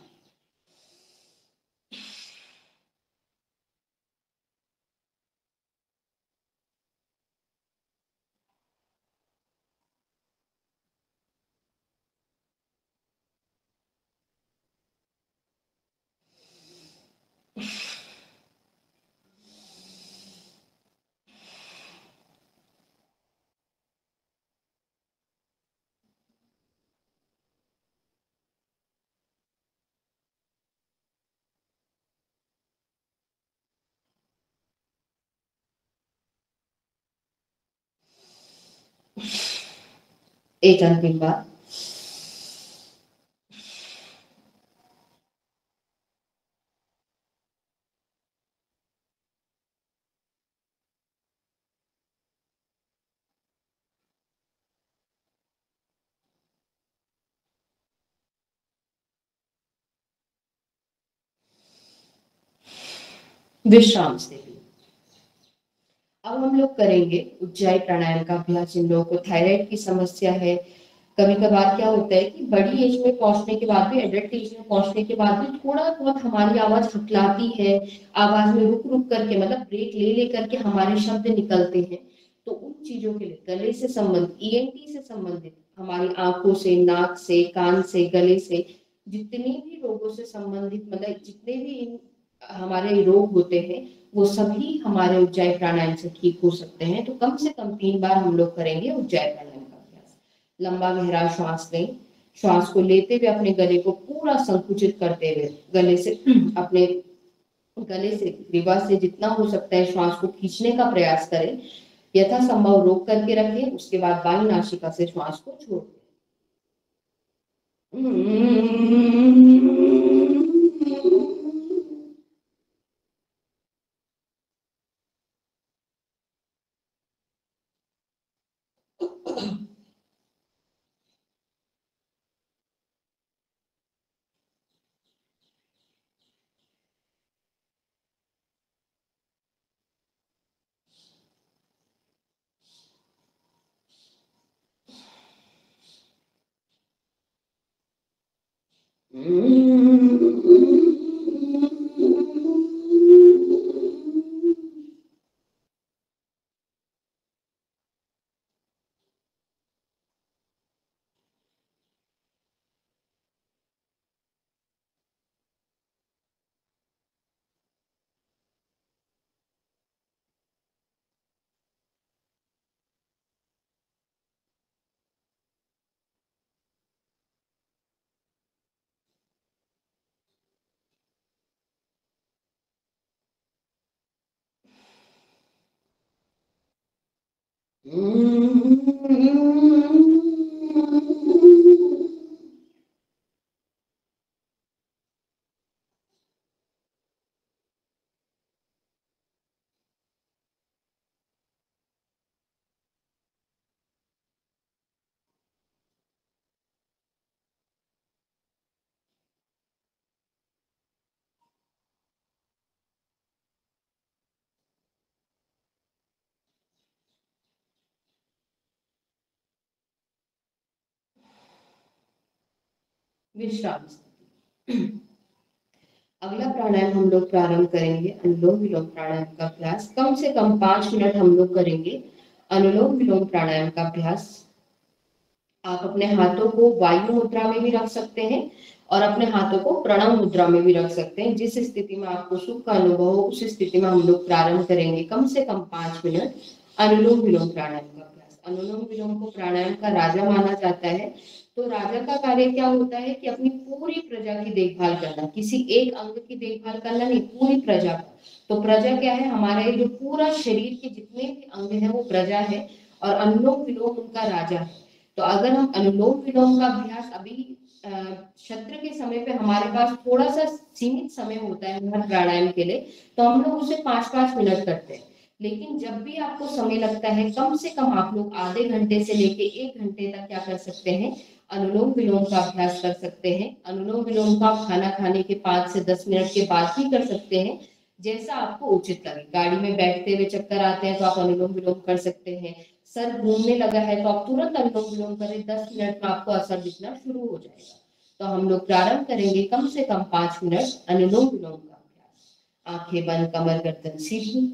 एक अंतिम बार। विश्राम स्थिति। अब हम लोग करेंगे उज्जाई प्राणायाम का अभ्यास। जिन लोगों को थायराइड की समस्या है, कभी कभार क्या होता है कि बड़ी एज में पहुंचने के बाद भी, एडल्ट एज में पहुंचने के बाद भी थोड़ा बहुत हमारी आवाज हकलाती है, आवाज में रुक रुक करके मतलब ब्रेक ले ले करके हमारे शब्द निकलते हैं। तो उन चीजों के लिए गले से संबंधित, ईएनटी से संबंधित, हमारी आंखों से, नाक से, कान से, गले से जितने भी रोगों से संबंधित, मतलब जितने भी हमारे रोग होते हैं वो सभी हमारे उज्जाई प्राणायाम से ठीक हो सकते हैं। तो कम से कम 3 बार हम लोग करेंगे उज्जाई प्राणायाम का अभ्यास। लंबा गहरा श्वास लें, श्वास को लेते हुए अपने गले को पूरा संकुचित करते हुए गले से अपने गले से, ग्रीवा से जितना हो सकता है श्वास को खींचने का प्रयास करें, यथासंभव रोक करके रखें, उसके बाद बाईं नासिका से श्वास को छोड़ दें। विश्राम। अगला प्राणायाम हम लोग प्रारंभ करेंगे अनुलोम विलोम प्राणायाम का अभ्यास। कम से कम 5 मिनट हम लोग करेंगे अनुलोम विलोम प्राणायाम का अभ्यास। आप अपने हाथों को वायु मुद्रा में भी रख सकते हैं और अपने हाथों को प्रणव मुद्रा में भी रख सकते हैं। जिस स्थिति में आपको सुख का अनुभव हो उस स्थिति में हम लोग प्रारंभ करेंगे कम से कम 5 मिनट अनुलोम विलोम प्राणायाम का अभ्यास। अनुलोम विलोम को प्राणायाम का राजा माना जाता है। तो राजा का कार्य क्या होता है कि अपनी पूरी प्रजा की देखभाल करना, किसी एक अंग की देखभाल करना नहीं, पूरी प्रजा का। तो प्रजा क्या है, हमारे जो पूरा शरीर के जितने भी अंग हैं वो प्रजा है और अनुलोम विलोम उनका राजा है। तो अगर हम अनुलोम विलोम का अभ्यास अभी सत्र के समय पे हमारे पास थोड़ा सा सीमित समय होता है हर प्राणायाम के लिए, तो हम लोग उसे 5-5 मिनट करते हैं। लेकिन जब भी आपको समय लगता है कम से कम आप लोग आधे घंटे से लेके 1 घंटे तक क्या कर सकते हैं, अनुलोम विलोम का अभ्यास कर सकते हैं। अनुलोम विलोम का आप खाना खाने के 5 से 10 मिनट के बाद ही कर सकते हैं, जैसा आपको उचित लगे। गाड़ी में बैठते हुए चक्कर आते हैं तो आप अनुलोम विलोम कर सकते हैं। सर घूमने लगा है तो आप तुरंत अनुलोम विलोम करें, 10 मिनट में आपको असर दिखना शुरू हो जाएगा। तो हम लोग प्रारंभ करेंगे कम से कम 5 मिनट अनुलोम विलोम का अभ्यास। आंखें बंद, कमर गर्दन सीधी।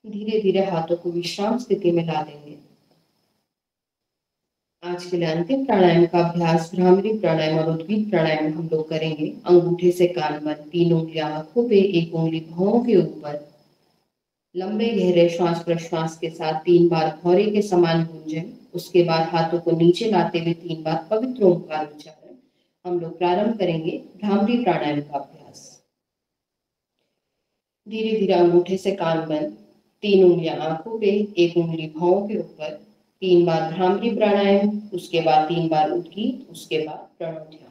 धीरे धीरे हाथों को विश्राम स्थिति में ला देंगे। आज के लिए अंतिम प्राणायाम का अभ्यास भ्रामरी प्राणायाम और उद्गीत प्राणायाम हम लोग करेंगे। अंगूठे से कान बंद, 3 उंगलियां आंखों पे, 1 उंगली भौं के ऊपर। लंबे गहरे श्वास प्रश्वास के साथ 3 बार भौरे के समान गूंजें। उसके बाद हाथों को नीचे लाते हुए 3 बार पवित्र ओंकार उच्चारण। हम लोग प्रारंभ करेंगे भ्रामरी प्राणायाम का अभ्यास। धीरे धीरे अंगूठे से कान बंद, 3 उंगलियां आंखों पे, 1 उंगली भौं के ऊपर। 3 बार भ्रामरी प्राणायाम, उसके बाद 3 बार उद्गीत, उसके बाद प्रणव ध्यान।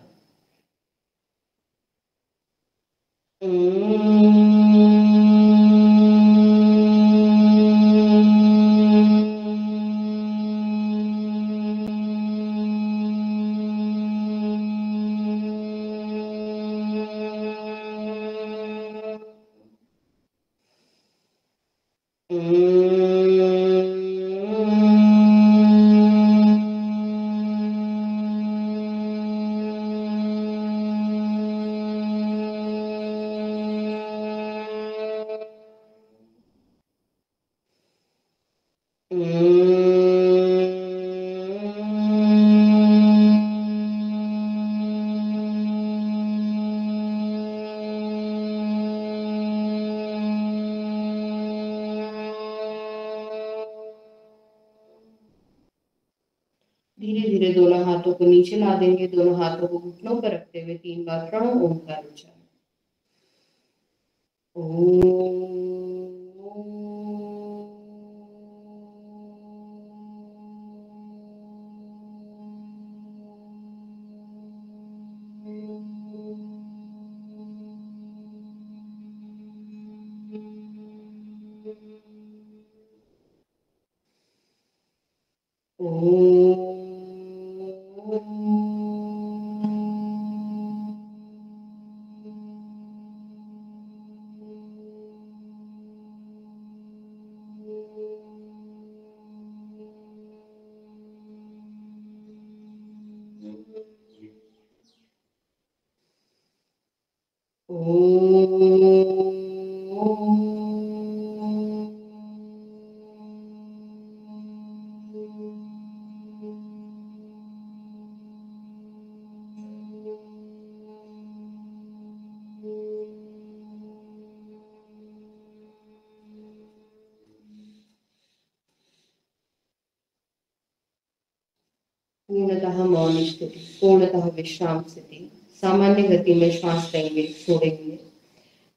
धीरे धीरे दोनों हाथों को नीचे ला देंगे। दोनों हाथों को घुटनों पर रखते हुए 3 बार प्रणव ओंकार उच्चारण। पूर्णतः मौन स्थिति, पूर्णतः विश्राम स्थिति। सामान्य गति में श्वास लेंगे, छोड़ेंगे।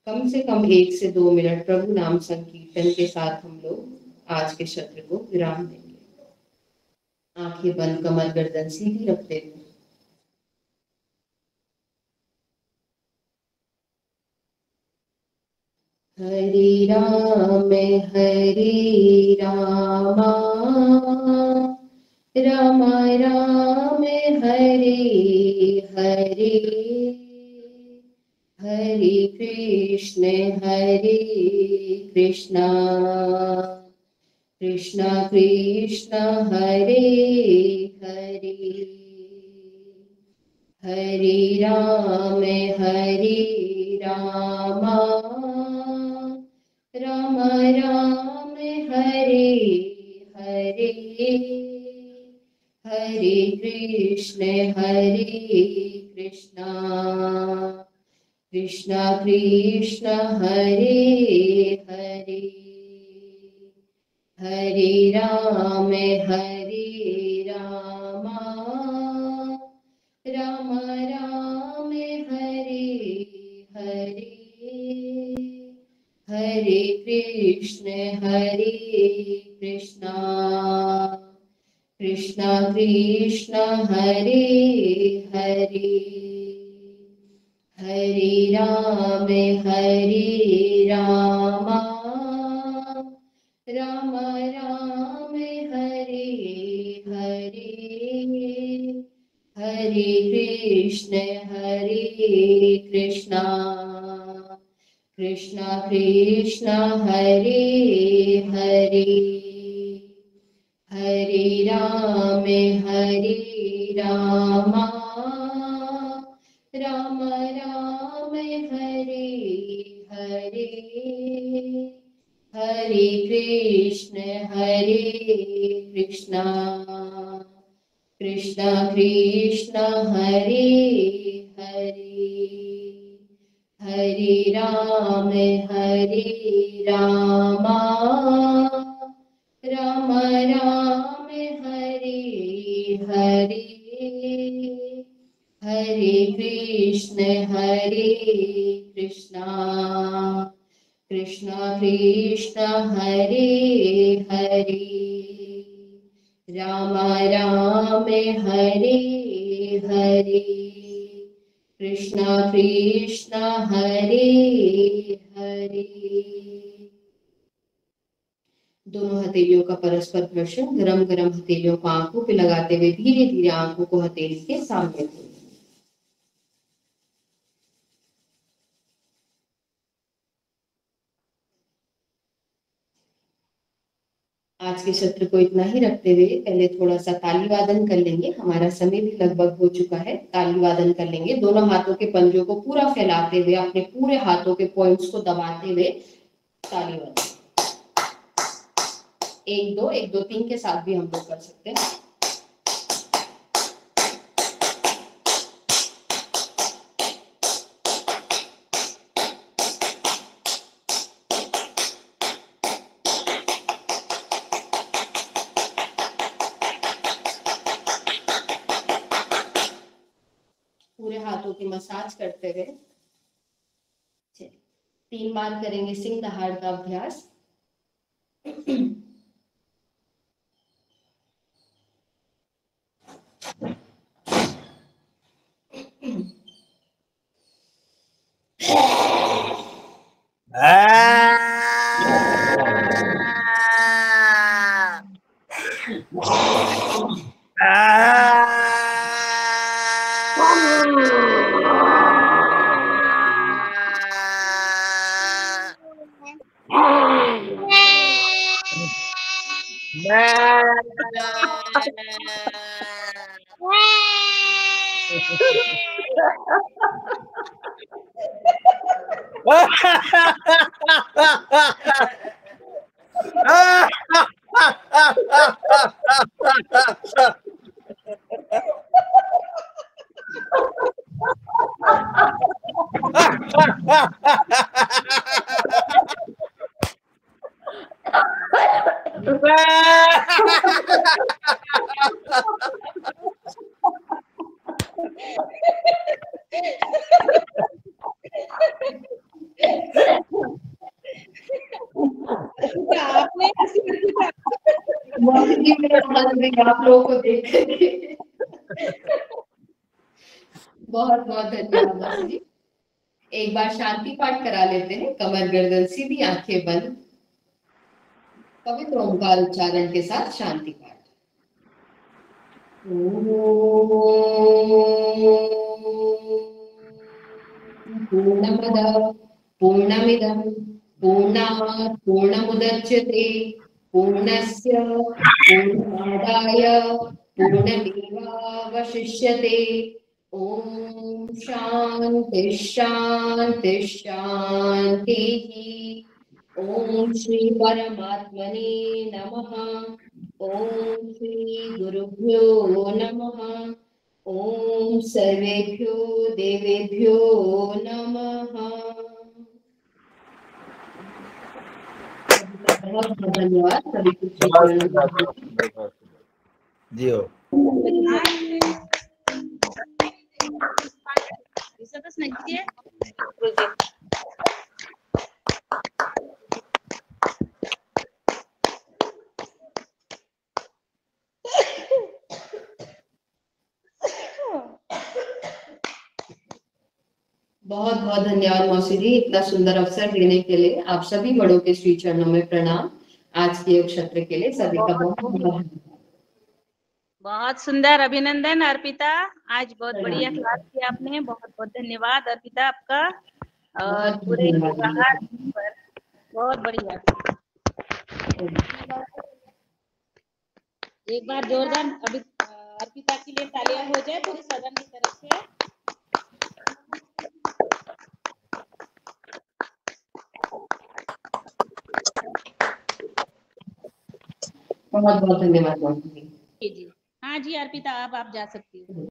कम से कम 1 से 2 मिनट प्रभु नाम संकीर्तन के साथ हम लोग आज के सत्र को विराम देंगे। आंखें बंद, कमर गर्दन सीधी रखते हुए। हरे रामा राम राम हरे हरे, हरे कृष्ण कृष्ण कृष्ण हरे हरे, हरे राम राम राम हरे हरे, हरे कृष्ण कृष्ण कृष्ण हरे हरे, हरे राम राम राम हरे हरे, हरे कृष्ण कृष्ण कृष्ण हरे हरे, हरे राम राम राम हरे हरे, हरे कृष्ण कृष्ण कृष्ण हरे हरे, हरे राम राम राम हरे हरे, हरे हरे कृष्ण कृष्ण कृष्ण हरे हरे, हरे राम राम राम हरे हरे, हरे कृष्ण कृष्ण कृष्ण हरे हरे, राम राम हरे हरे, कृष्ण कृष्ण हरे हरे। दोनों हथेलियों का परस्पर घर्षण, गरम गरम हथेलियों को आंखों पे लगाते हुए धीरे धीरे आंखों को हथेली के सामने खोलें। आज के सत्र को इतना ही रखते हुए पहले थोड़ा सा ताली वादन कर लेंगे। हमारा समय भी लगभग हो चुका है। ताली वादन कर लेंगे, दोनों हाथों के पंजों को पूरा फैलाते हुए, अपने पूरे हाथों के पॉइंट्स को दबाते हुए ताली वादन। 1 2 1 2 3 के साथ भी हम लोग कर सकते हैं। पूरे हाथों की मसाज करते हुए 3 बार करेंगे सिंह दहाड़ का अभ्यास। आपने आप लोगों को देख करके बहुत बहुत धन्यवाद मासी जी। एक बार शांति पाठ करा लेते हैं। कमर गर्दन सीधी, आंखें बंद, पवित्र ओंकार उच्चारण के साथ शांति पाठ। पूर्णमद पूर्णमिदं पूर्णात् पूर्णमुदच्यते पूर्णस्य पूर्णमादाय पूर्णमेवावशिष्यते। ओम शांति शांति शांतिः। ओम श्री परमात्मने नमः। ओम श्री गुरुभ्यो नमः। ओम सर्वेभ्यो देवेभ्यो नमः। बहुत बहुत धन्यवाद सभी को। जी हो। बहुत बहुत धन्यवाद मौसी जी, इतना सुंदर अवसर देने के लिए। आप सभी बड़ों के श्री चरणों में प्रणाम। आज के योग सत्र के लिए सभी का बहुत बहुत बहुत सुंदर अभिनंदन अर्पिता, आज बहुत बढ़िया क्लास किया आपने। बहुत बहुत धन्यवाद अर्पिता आपका, और पूरे बाहर पर बहुत बढ़िया। एक बार जोरदार अभी अर्पिता के लिए तालियां हो जाए पूरे सदन की तरफ से। बहुत बहुत धन्यवाद मौसी जी। जी हाँ जी अर्पिता, अब आप जा सकती हो।